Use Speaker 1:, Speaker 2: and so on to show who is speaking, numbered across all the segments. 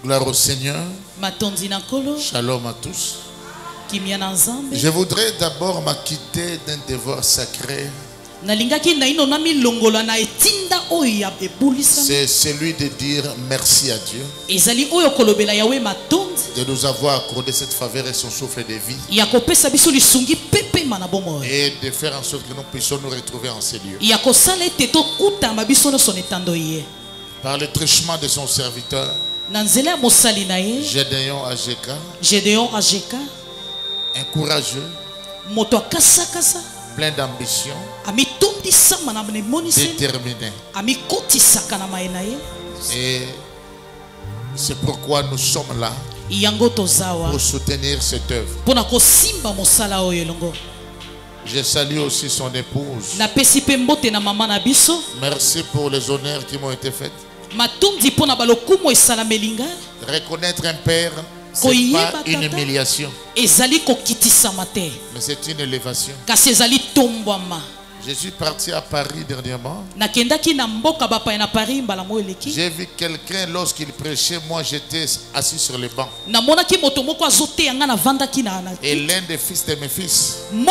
Speaker 1: Gloire au Seigneur.
Speaker 2: Matondinakolo.
Speaker 1: Shalom à tous.
Speaker 2: Kimiananzambe.
Speaker 1: Je voudrais d'abord m'acquitter d'un devoir sacré. C'est celui de dire merci à Dieu de nous avoir accordé cette faveur et son souffle de vie et de faire en sorte que nous puissions nous retrouver en ces lieux. Par le truchement de son serviteur Gédéon Ageka, un courageux, plein d'ambition, déterminé. Et c'est pourquoi nous sommes là pour soutenir cette œuvre. Je salue aussi son épouse. Merci pour les honneurs qui m'ont été faits. Reconnaître un père, ce n'est pas une humiliation, mais c'est une élévation. Je suis parti à Paris dernièrement. J'ai vu quelqu'un lorsqu'il prêchait, moi j'étais assis sur le banc. Et l'un des fils de mes fils, il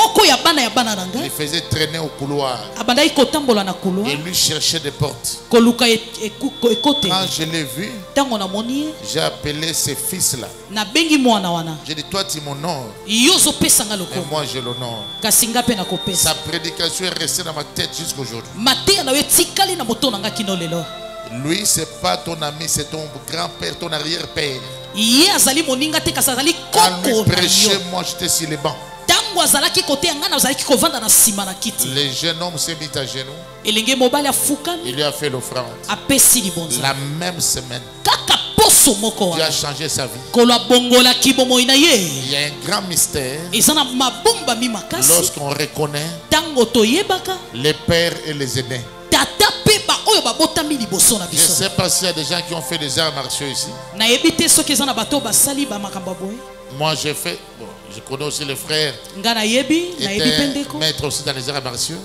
Speaker 1: faisait traîner au couloir. Et lui cherchait des portes. Quand je l'ai vu, j'ai appelé ces fils-là. J'ai dit, toi tu m'honores, et moi je l'honore. Sa prédication est restée dans ma tête jusqu'aujourd'hui. Lui, c'est pas ton ami, c'est ton grand-père, ton arrière-père. Quand lui prêchait, moi j'étais sur les bancs. Le jeune homme s'est mis à genoux. Il lui a fait l'offrande. La même semaine, Dieu a changé sa vie. Il y a un grand mystère lorsqu'on reconnaît les pères et les aînés. Je ne sais pas s'il y a des gens qui ont fait des arts martiaux ici. Moi j'ai fait, bon, je connais aussi les frères qui étaient maîtres aussi dans les arts martiaux.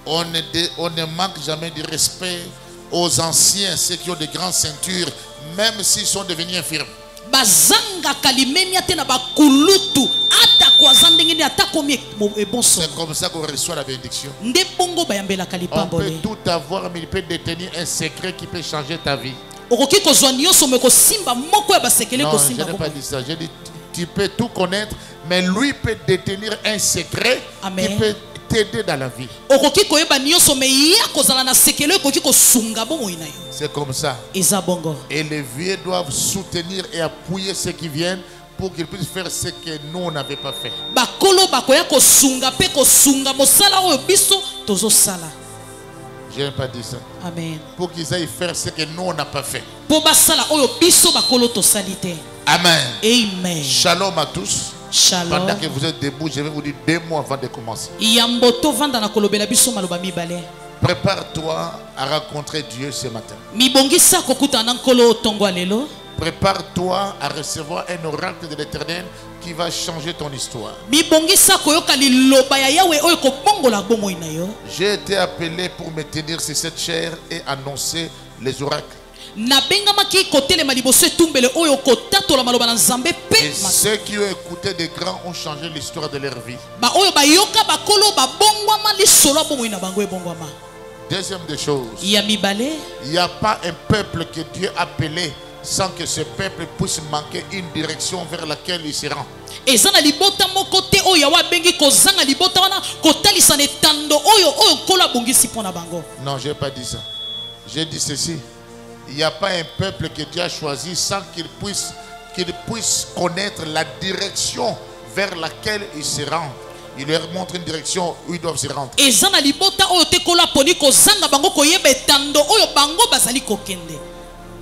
Speaker 1: On ne manque jamais de respect aux anciens, ceux qui ont de grandes ceintures, même s'ils sont devenus infirmes. C'est comme ça qu'on reçoit la bénédiction. On peut tout avoir, mais il peut détenir un secret qui peut changer ta vie. Non, je n'ai pas dit ça. J'ai dit, tu peux tout connaître, mais lui peut détenir un secret qui peut t'aider dans la vie. C'est comme ça. Et les vieux doivent soutenir et appuyer ceux qui viennent pour qu'ils puissent faire ce que nous on n'avait pas fait. Je n'ai pas dit ça.
Speaker 2: Amen.
Speaker 1: Pour qu'ils aillent faire ce que nous on n'a pas fait. Amen.
Speaker 2: Amen.
Speaker 1: Shalom à tous.
Speaker 2: Shalom.
Speaker 1: Pendant que vous êtes debout, je vais vous dire 2 mots avant de commencer. Prépare-toi à rencontrer Dieu ce matin. Prépare-toi à recevoir un oracle de l'Éternel qui va changer ton histoire. J'ai été appelé pour me tenir sur cette chair et annoncer les oracles. Et ceux qui ont écouté des grands ont changé l'histoire de leur vie. Deuxième des choses, il n'y a pas un peuple que Dieu a appelé sans que ce peuple puisse manquer une direction vers laquelle il se rend. Non, je n'ai pas dit ça. J'ai dit ceci. Il n'y a pas un peuple que Dieu a choisi sans qu'il puisse connaître la direction vers laquelle il se rend. Il leur montre une direction où ils doivent se rendre.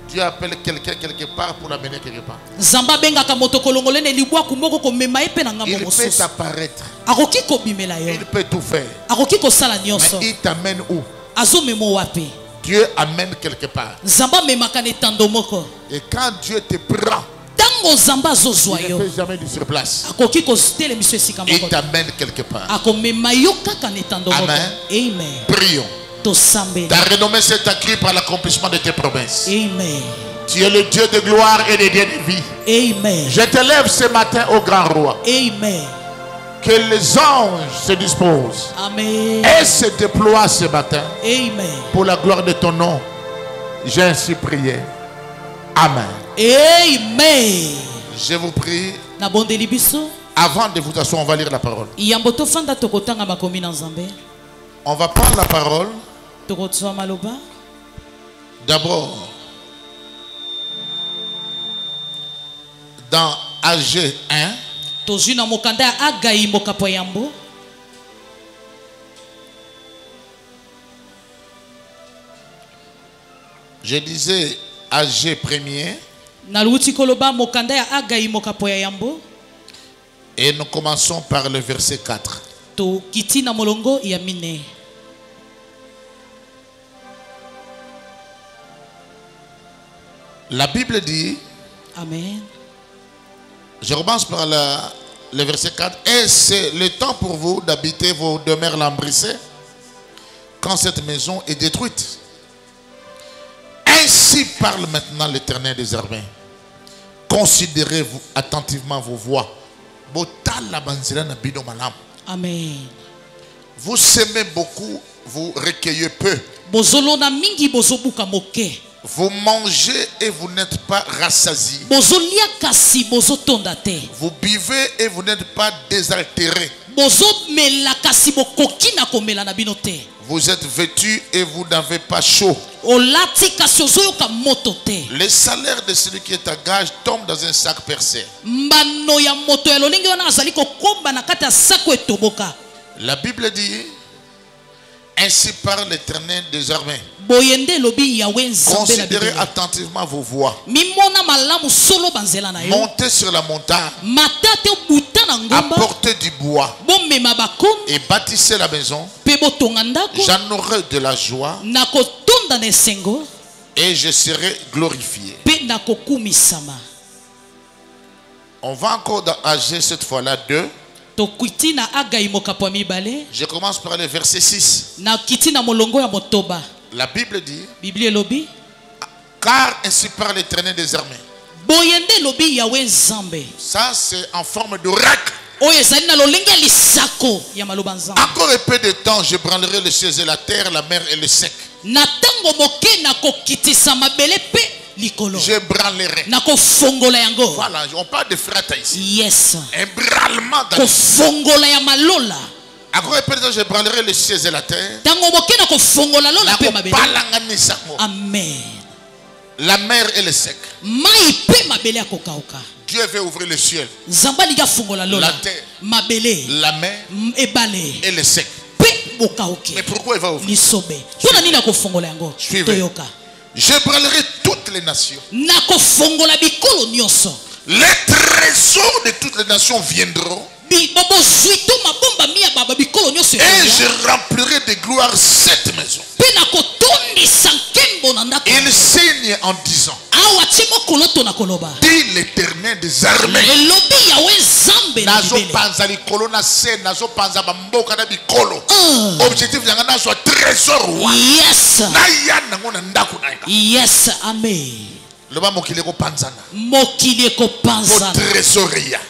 Speaker 1: Dieu appelle quelqu'un quelque part pour l'amener quelque part. Il peut apparaître. Il peut tout faire. Mais il t'amène où? Dieu amène quelque part. Et quand Dieu te prend, il ne fait jamais du surplace. Il t'amène quelque part. Amen.
Speaker 2: Amen.
Speaker 1: Prions.
Speaker 3: Ta renommée s'est accrue par l'accomplissement de tes promesses.
Speaker 2: Amen.
Speaker 3: Tu es le Dieu de gloire et le Dieu de vie.
Speaker 2: Amen.
Speaker 3: Je te lève ce matin au grand roi.
Speaker 2: Amen.
Speaker 3: Que les anges se disposent.
Speaker 2: Amen.
Speaker 3: Et se déploient ce matin.
Speaker 2: Amen.
Speaker 3: Pour la gloire de ton nom. J'ai ainsi prié. Amen.
Speaker 2: Amen.
Speaker 3: Je vous prie.
Speaker 2: Nabondeli biso.
Speaker 3: Avant de vous asseoir, on va lire la parole.
Speaker 2: Yamboto fanda tokotanga makomi na Nzambe.
Speaker 3: On va prendre la parole.
Speaker 2: Tokotsoa maloba.
Speaker 3: D'abord, dans AG 1,
Speaker 2: tozuna mokanda ya Agai mokapo yambo.
Speaker 3: Je disais AG premier.
Speaker 2: Naluti koloba mokanda ya Agai mokapo yambo.
Speaker 3: Et nous commençons par le verset 4.
Speaker 2: To kitina molongo ya mine.
Speaker 3: La Bible dit.
Speaker 2: Amen.
Speaker 3: Je commence par le verset 4. Et c'est le temps pour vous d'habiter vos demeures lambrissées quand cette maison est détruite. Ainsi parle maintenant l'Éternel des armées. Considérez-vous attentivement vos voies.
Speaker 2: Amen.
Speaker 3: Vous semez beaucoup, vous recueillez peu. Vous mangez et vous n'êtes pas rassasiés. Vous buvez et vous n'êtes pas désaltérés. Vous êtes vêtus et vous n'avez pas chaud. Le salaire de celui qui est à gage tombe dans un sac percé. La Bible dit, ainsi parle l'Éternel des armées. Considérez attentivement vos voies. Montez sur la montagne. Apportez du bois. Et bâtissez la maison. J'en aurai de la joie. Et je serai glorifié. On va encore dans AG cette fois-là 2. Je commence par le verset 6. La Bible dit, car ainsi parle l'Éternel des armées. Ça c'est en forme d'oracle. Encore un peu de temps, je branlerai les cieux et la terre, la mer et le sec. Je branlerai. Voilà, on parle de frata ici.
Speaker 2: Yes.
Speaker 3: Un branlement dans encore un peu de temps, je branlerai les cieux et la terre.
Speaker 2: Amen.
Speaker 3: La mer et le sec. Dieu veut ouvrir le ciel, la terre, la mer et le sec. Mais pourquoi il va ouvrir? Suivez. Je branlerai toutes les nations. Les trésors de toutes les nations viendront. Et je remplirai de gloire cette maison. Il signe en disant, dit l'Éternel des armées. Objectif de soit trésor.
Speaker 2: Yes, amen.
Speaker 3: Le bas mokileko panzana.
Speaker 2: Mokileko panzana.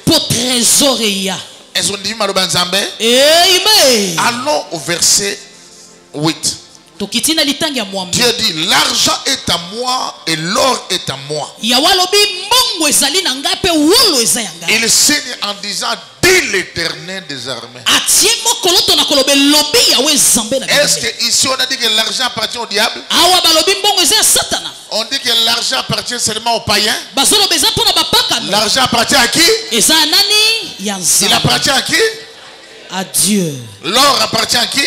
Speaker 3: Pour trésoreria. Est-ce qu'on dit maloba nzambe?
Speaker 2: Amen.
Speaker 3: Allons au verset 8. Dieu dit, l'argent est à moi et l'or est à moi. Il signe en disant, dit l'Éternel des armées. Est-ce que ici on a dit que l'argent appartient au diable? On dit que l'argent appartient seulement aux païens. L'argent appartient à qui? Il appartient à qui?
Speaker 2: À Dieu.
Speaker 3: L'or appartient à qui?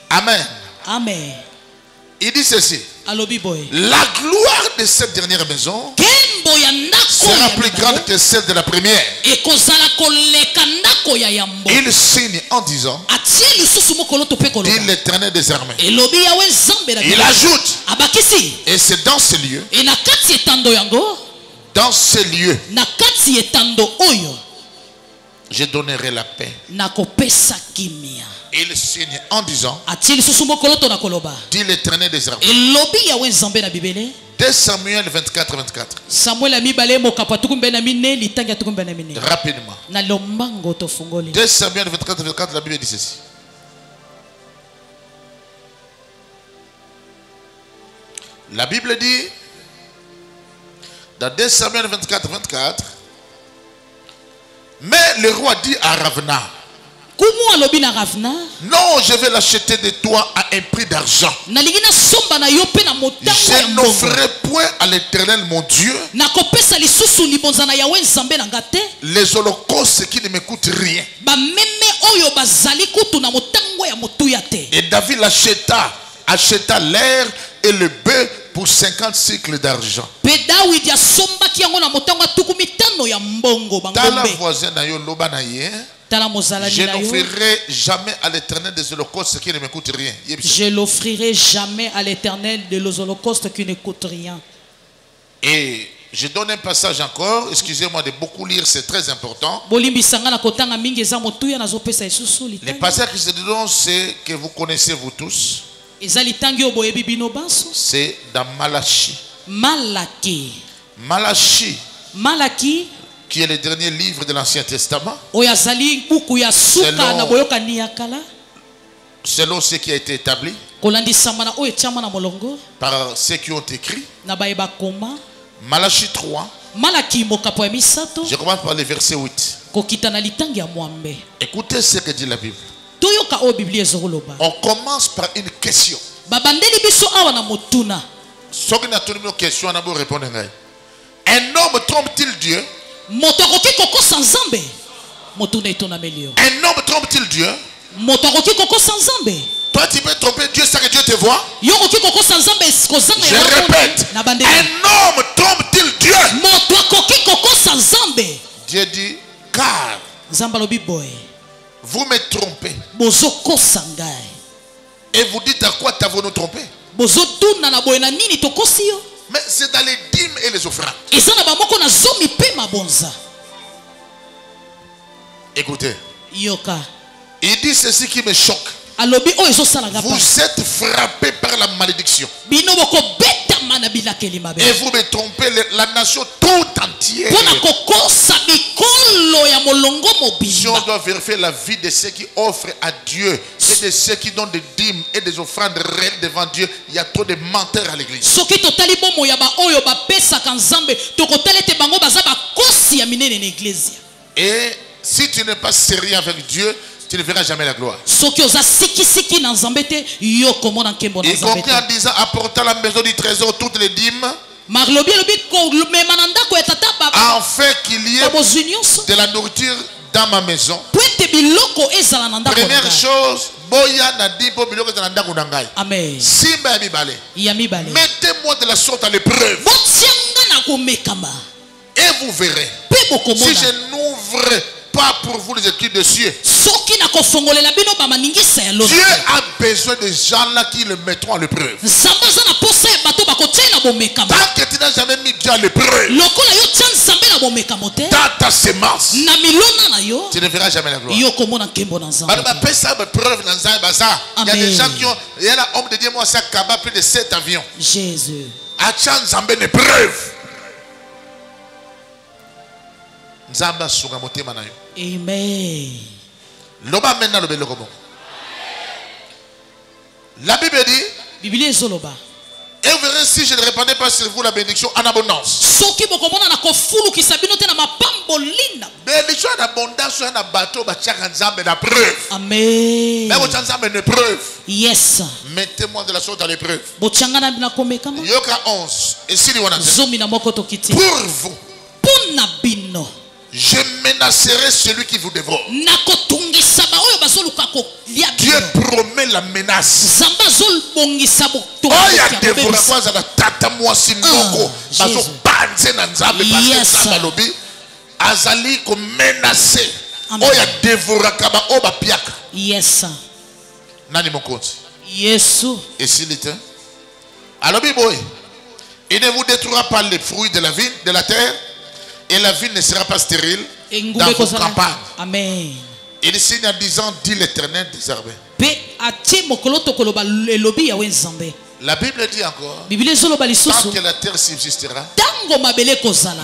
Speaker 3: Amen.
Speaker 2: Amen.
Speaker 3: Il dit ceci. La gloire de cette dernière maison sera plus grande que celle de la première. Il signe en disant, dit l'Éternel des armées. Il ajoute, et c'est dans ce lieu, dans ce lieu, je donnerai la paix. il signe en disant, dit l'Éternel des armées. 2 Samuel 24, 24. Rapidement. 2 Samuel 24, 24, la Bible dit ceci. La Bible dit, dans 2 Samuel 24, 24, mais le roi dit à Ravna, non, je vais l'acheter de toi à un prix d'argent. Je n'offrirai point à l'Éternel mon Dieu les holocaustes qui ne me coûtent rien. Et David acheta l'air et le bœuf pour 50 cycles d'argent. Je n'offrirai jamais à l'Éternel des holocaustes qui ne me coûtent rien.
Speaker 1: Je n'offrirai jamais à l'Éternel des holocaustes qui ne coûtent rien.
Speaker 3: Et je donne un passage encore. Excusez-moi de beaucoup lire, c'est très important. Le passage que je donne, c'est que vous connaissez vous tous. C'est dans Malachie. Malachie, qui est le dernier livre de l'Ancien Testament, selon ce qui a été établi par ceux qui ont écrit. Malachie 3, je commence par le verset 8. Écoutez ce que dit la Bible. On commence par une question. Un homme trompe-t-il Dieu? Un homme trompe-t-il Dieu? Toi tu peux tromper Dieu sans que Dieu te voit? Je répète, un homme trompe-t-il Dieu? Dieu dit, car vous me trompez. Et vous dites à quoi t'avons-nous trompé? Mais c'est dans les dîmes et les offrandes. Écoutez. Il dit ceci qui me choque. Vous êtes frappés par la malédiction. Et vous me trompez la nation tout entière. Si on doit vérifier la vie de ceux qui offrent à Dieu et de ceux qui donnent des dîmes et des offrandes réelles devant Dieu, il y a trop de menteurs à l'église. Et si tu n'es pas sérieux avec Dieu, tu ne verras jamais la gloire. Y compris en disant, apportant à la maison du trésor toutes les dîmes, afin qu'il y ait de la nourriture dans ma maison. Première chose, mettez-moi de la sorte à l'épreuve. Et vous verrez. Si je n'ouvre pas pour vous les écrits de cieux, Dieu a besoin de gens là qui le mettront à l'épreuve. Tant que tu n'as jamais mis Dieu à l'épreuve dans ta sémence, tu ne verras jamais la gloire. Il y a des gens qui ont, il y a l'homme de Dieu, moi ça cabane plus de 7 avions.
Speaker 1: Jésus.
Speaker 3: Amen. La Bible dit, et vous verrez si je ne répandais pas sur vous la bénédiction en abondance. Bénédiction en abondance sur un bateau, la preuve.
Speaker 1: Amen.
Speaker 3: Mais vous avez une preuve.
Speaker 1: Yes.
Speaker 3: Mettez-moi de la sorte à l'épreuve.
Speaker 1: Yoka
Speaker 3: 11. Et si pour vous, je menacerai celui qui vous dévore. Dieu promet la menace. Azali ko menacer. Oya devoraka ba oba piaka.
Speaker 1: Yes.
Speaker 3: Nani mokonzi?
Speaker 1: Yesu.
Speaker 3: Et s'il était? Alors biboy, il ne vous détruira pas les fruits de la vigne, de la terre, et la vigne ne sera pas stérile dans vos campagnes.
Speaker 1: Amen.
Speaker 3: Il signe en disant, dit l'Éternel des armées. La Bible dit encore, tant que la terre subsistera,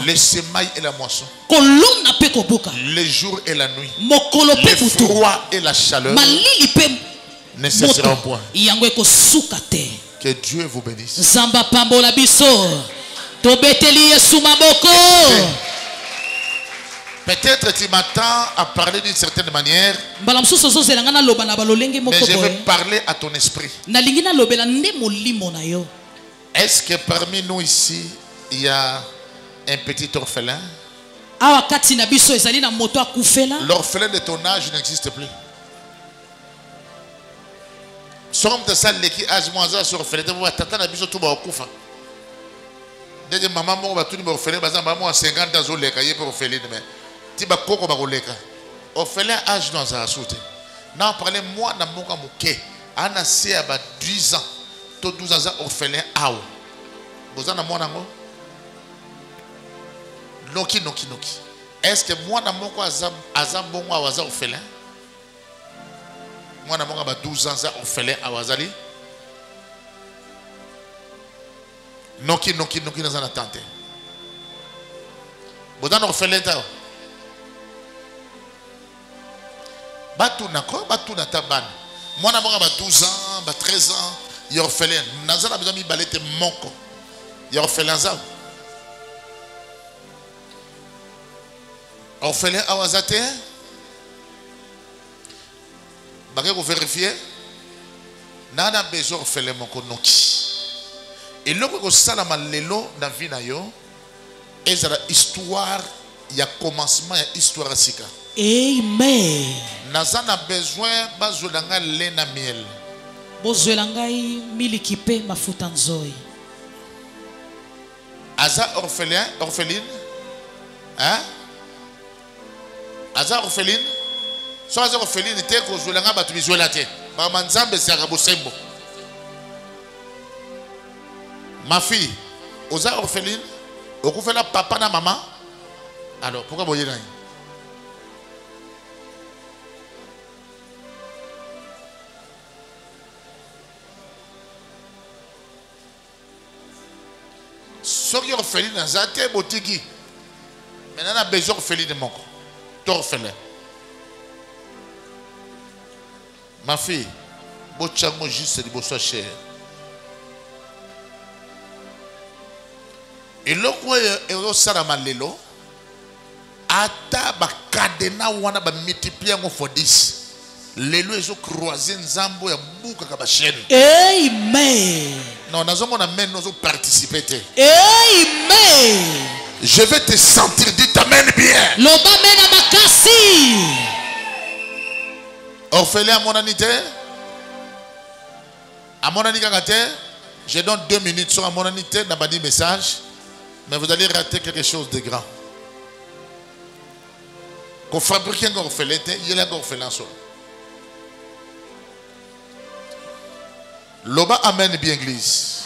Speaker 3: le semail et la moisson, le jour et la nuit, le froid et la chaleur ne cesseront point. Que Dieu vous bénisse. Peut-être tu m'attends à parler d'une certaine manière, mais je vais parler à ton esprit. Est-ce que parmi nous ici, il y a un petit orphelin? L'orphelin de ton âge n'existe plus. Somme de ça, l'équipe âge moins à sur orphelin, t'attends à biso tout bas au koufa. Dès que maman m'a tout dit orphelin, maman a 50 ans, les cahiers pour orphelin, mais tu vas koko bagoleka. Orphelin âge dans un soute. Non, parlez moi dans mon camouké. Anna c'est à 10 ans, tout 12 ans orphelin aou. Vous en avez moi nango? Noki. Est-ce que moi dans mon cas azam bon ou azam orphelin? Moi dans mon cas 12 ans orphelin awazali. Noki dans un attente. Vous en orphelin tao? Batuna taban. Moi na 12 ans, 13 ans, il y a orphelin. Nazana besoin mi balete moko. Il y a orphelin ça. Orphelin awazate. Bagay ko vérifier. Nana besoin orphelin moko noki. Et loko ko sala malelo na vie na yo. Ezala histoire, il y a commencement, il y a histoire sika.
Speaker 2: Amen.
Speaker 3: Nazana besoin bazolanga lena miel.
Speaker 2: Bozolangai milikipe mafuta nzoi.
Speaker 3: Aza orpheline? Hein? Aza orpheline? So aza orpheline te ko zolanga batu bizola te. Ba manzambe saka bosembo. Ma fille, oza orpheline? Okufela papa na maman? Alors pourquoi boye na? Ceux qui ont fait l'orphelin, botiki. Maintenant, on a besoin d'orphelin de mon corps. D'orphelin. Ma fille, botchango juste de bosso cher. Et là, quoi, et sarama lelo, ata ba kadena wana ba multiplier en fois 10. Lelo ezo croiser nzambo ya buka ka ba chaîne.
Speaker 2: Amen.
Speaker 3: Non, nous avons participé.
Speaker 2: Amen.
Speaker 3: Je vais te sentir, dis t'amène bien.
Speaker 2: L'obamena makasi.
Speaker 3: Orphelin à mon anité. À mon anité, je donne 2 minutes sur à mon anité, n'a pas dit message. Mais vous allez rater quelque chose de grand. Qu'on fabrique un orphelin, il y a un orphelin sur. Loba amène bien l'église.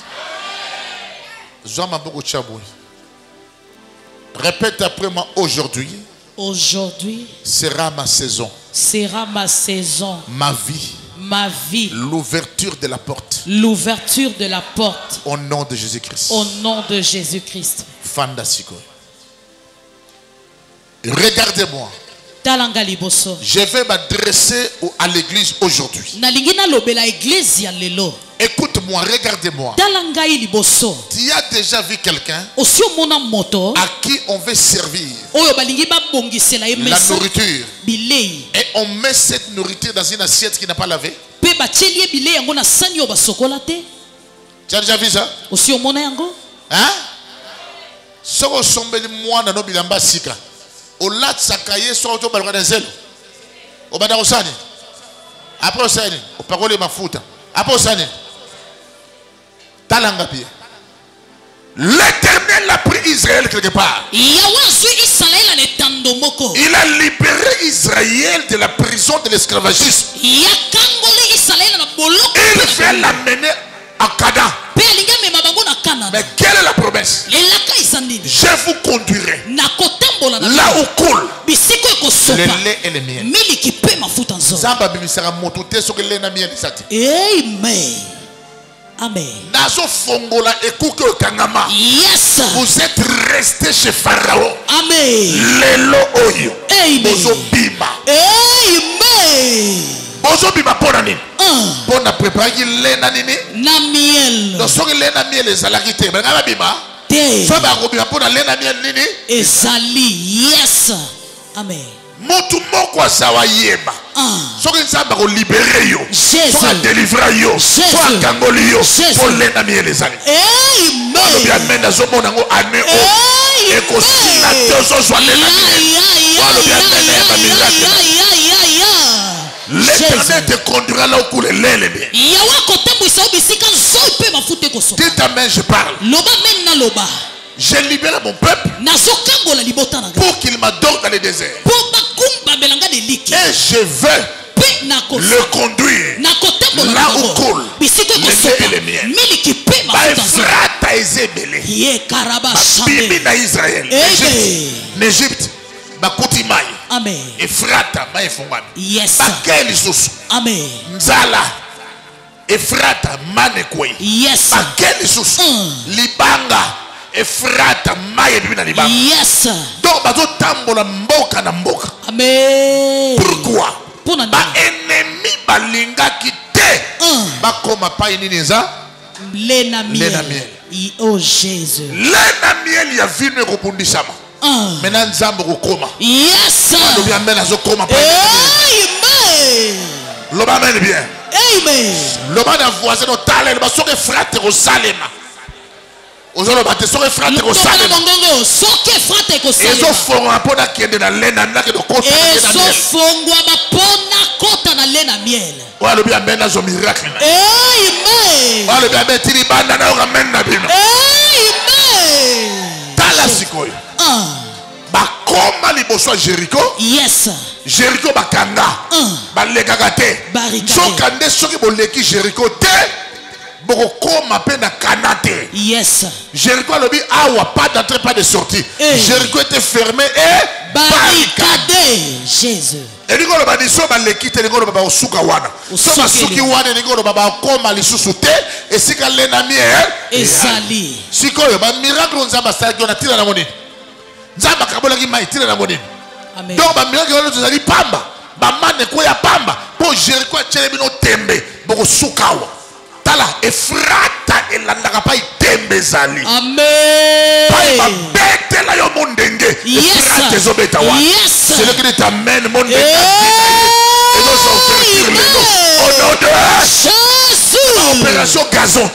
Speaker 3: Répète après moi aujourd'hui.
Speaker 2: Aujourd'hui
Speaker 3: sera ma saison.
Speaker 2: Sera ma saison.
Speaker 3: Ma vie.
Speaker 2: Ma vie.
Speaker 3: L'ouverture de la porte.
Speaker 2: L'ouverture de la porte.
Speaker 3: Au nom de Jésus-Christ.
Speaker 2: Au nom de Jésus-Christ.
Speaker 3: Fandasiko. Regardez-moi. Je vais m'adresser à l'église aujourd'hui. Écoute-moi, regardez-moi. Tu as déjà vu quelqu'un à qui on veut servir la nourriture et on met cette nourriture dans une assiette qui n'a pas lavé? Tu as déjà vu ça? Hein? Au lat sakaye soit au balcon des ailes. Au bada osani. Après osani, au parole mafuta. Après osani. Talanga pia. L'Éternel a pris Israël quelque part. Il a libéré Israël de la prison de l'esclavagisme. Il fait l'amener à Canaan. Mais quelle est la promesse? Je vous conduirai là où coule le lait et le miel.
Speaker 1: Amen. Amen. Yes.
Speaker 3: Vous êtes resté chez Pharaon.
Speaker 1: Amen.
Speaker 3: Lelo oyo.
Speaker 1: Amen. Amen.
Speaker 3: Bozo bima pona nini? Pona préparer ki lena nini?
Speaker 1: Na miel.
Speaker 3: Donc so ki lena miel ezalaki te. Ngaba bima.
Speaker 1: Te.
Speaker 3: So ba ko bima pona lena miel nini?
Speaker 1: Ezali. Yes. Amen.
Speaker 3: Motu moko azawa yeba. Soki nzamba ko libérer yo. Soki délivrer yo. Soki kangoli yo. Po lena miel ezali.
Speaker 1: Amen.
Speaker 3: Alobi amen nazo mona ngo ane o. Eko sina tozo zwa lena miel. Alobi amen na miracle. L'Éternel te conduira là où coule l'aile bien. Dites amen, je parle. Je libère mon peuple pour qu'il m'adore dans le désert. Et je veux le conduire là où coule le lait et le miel. Efrata ezebele. Bibi na Israël. N'Égypte. Bakuti mai.
Speaker 1: Amen.
Speaker 3: Efrata mai fungwami.
Speaker 1: Yes.
Speaker 3: Bakeli susu.
Speaker 1: Amen.
Speaker 3: Nzala. Efrata manekwe.
Speaker 1: Yes.
Speaker 3: Bakeli susu. Libanga. Efrata mai bibi na libanga.
Speaker 1: Yes.
Speaker 3: Donc bazo tambola mboka na mboka.
Speaker 1: Amen.
Speaker 3: Pourquoi?
Speaker 1: Ba
Speaker 3: ennemi balinga kite. Bakoma pa nini nza?
Speaker 1: Lena miel. Oh Jésus.
Speaker 3: Lena miel ya vino kopundisama. Maintenant nzambo kokoma.
Speaker 1: Yes.
Speaker 3: Lobi amen azokoma pa.
Speaker 1: Amen.
Speaker 3: Loba amen bien.
Speaker 1: Amen.
Speaker 3: Loba na voisin no tale ba soke frate ko salema. Ozolo ba te soke frate ko salema.
Speaker 1: Soke frate ko salema.
Speaker 3: Ezo fonga pona kende na lena na ke do kota na miel.
Speaker 1: Ezo fongwa ba pona kota na lena miel.
Speaker 3: Wa lobi amen azo miracle.
Speaker 1: Amen.
Speaker 3: Wa lobi amen tiri banda na amen na bino.
Speaker 1: Amen.
Speaker 3: Tala sikoyo. Bakoma liboso Jericho.
Speaker 1: Yes.
Speaker 3: Jericho bakanga. Baleka te. Sokande soki boleki Jericho te. Boko koma pe na kanate.
Speaker 1: Yes.
Speaker 3: Jericho lobi awa pas d'entrée pas de sortie. Jericho était fermé et
Speaker 1: barricadé. Jésus.
Speaker 3: Et ni ngolo ba ni so baleki te ni ngolo ba osuka wana. So basuki wana ni ngolo ba koma lisusu te esika lena miel.
Speaker 1: Esali.
Speaker 3: Sikoyo ba miracle nzamba saki na tila na moni. Nzamba kabola ki mai tila na moni.
Speaker 1: Amen.
Speaker 3: Donc ba miracle wana tozali pamba. Ba mane ko ya pamba. Po Jericho chele bino tembe. Boko sukawa. Tala Efrata elandaka pa itembe zali.
Speaker 1: Amen.
Speaker 3: Pa bete la yo mondenge. Efrata ezobeta wa. C'est le qui t'amène mondenge. Et nous offrir le nom. Au nom de
Speaker 1: Jésus.
Speaker 3: Opération gazon.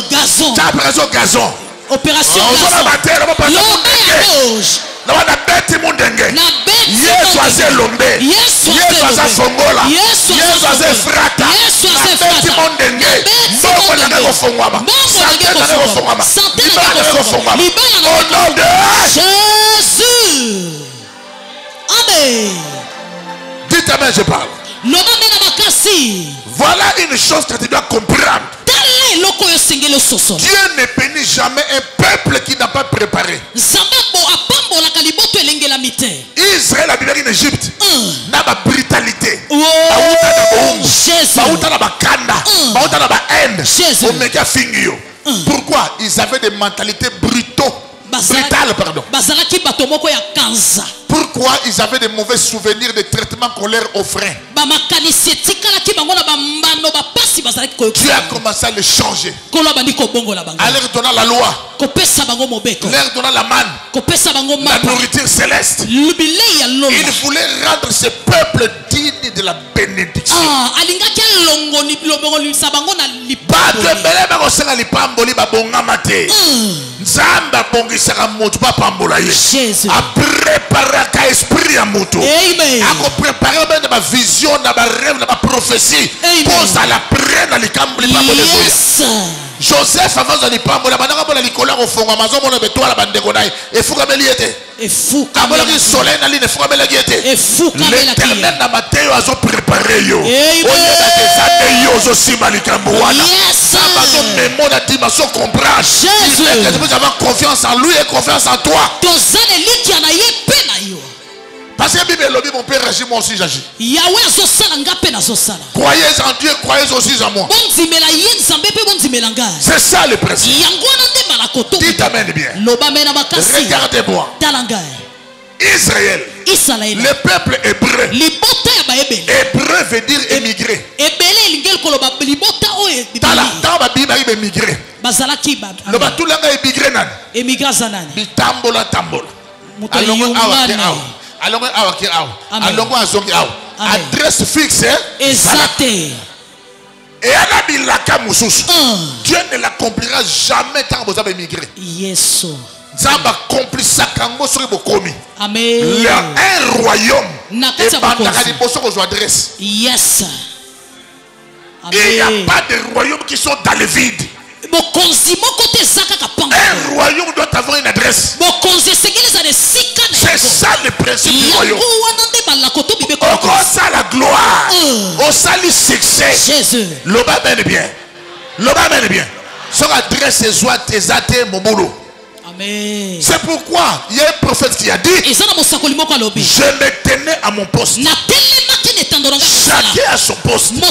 Speaker 1: Gazon.
Speaker 3: Opération gazon.
Speaker 1: Opération gazon.
Speaker 3: Na wana beti mundenge. Yesu azelombe. Yesu azafongola. Yesu azefrata. Beti mundenge. Mboko nanga kofongwama. Santé nanga kofongwama. Libala nanga kofongwama. Au nom de
Speaker 1: Jésus. Amen.
Speaker 3: Dites amen, je parle. Voilà une chose que tu dois comprendre. Dieu ne bénit jamais un peuple qui n'a pas préparé. Israël a bien en Égypte. N'a pas brutalité. Pourquoi? Ils avaient des mentalités brutales, pardon. Pourquoi ils avaient des mauvais souvenirs des traitements qu'on leur offrait? Dieu a commencé à les changer. À leur donnant la loi. Leur donnant la manne. La nourriture céleste. Il voulait rendre ce peuple digne de la bénédiction.
Speaker 1: Jésus
Speaker 3: a préparé un esprit à moto. A préparé une vision, une prophétie. Pour la prenne les camps. Joseph avance dans les pambos. La banane la licola au fond. Amazon mon bétoile la bande de gonaï. Et fou comme il était.
Speaker 1: Et fou
Speaker 3: comme il soleil dans l'île. Fou comme il était.
Speaker 1: Et fou comme il était.
Speaker 3: L'Éternel n'a pas été à préparer yo. On est dans des années yo aussi malikambouana. Ça va donc mémoire la dimension comprendre. Il fait que tu peux avoir confiance en lui et confiance en toi. Parce que la Bible dit mon père agit, moi aussi j'agis. Croyez en Dieu, croyez aussi en moi. C'est ça le principe. Dites amen bien. Regardez-moi. Israël. Le peuple hébreu. Hébreu veut dire émigré. Adresse fixe.
Speaker 1: Exact.
Speaker 3: Et Dieu ne l'accomplira jamais tant que vous avez émigré.
Speaker 1: Yes.
Speaker 3: Amen. Un royaume.
Speaker 1: Yes.
Speaker 3: Et il n'y a pas de royaumes qui sont dans le vide. Un royaume doit avoir une adresse. C'est ça le principe du royaume. Encore ça la gloire. On ça le succès. L'oba mène bien. L'oba mène bien. Son adresse est Zoate mon boulot.
Speaker 1: Amen.
Speaker 3: C'est pourquoi il y a un prophète qui a dit: je me tenais à mon poste. Chacun à son poste. Et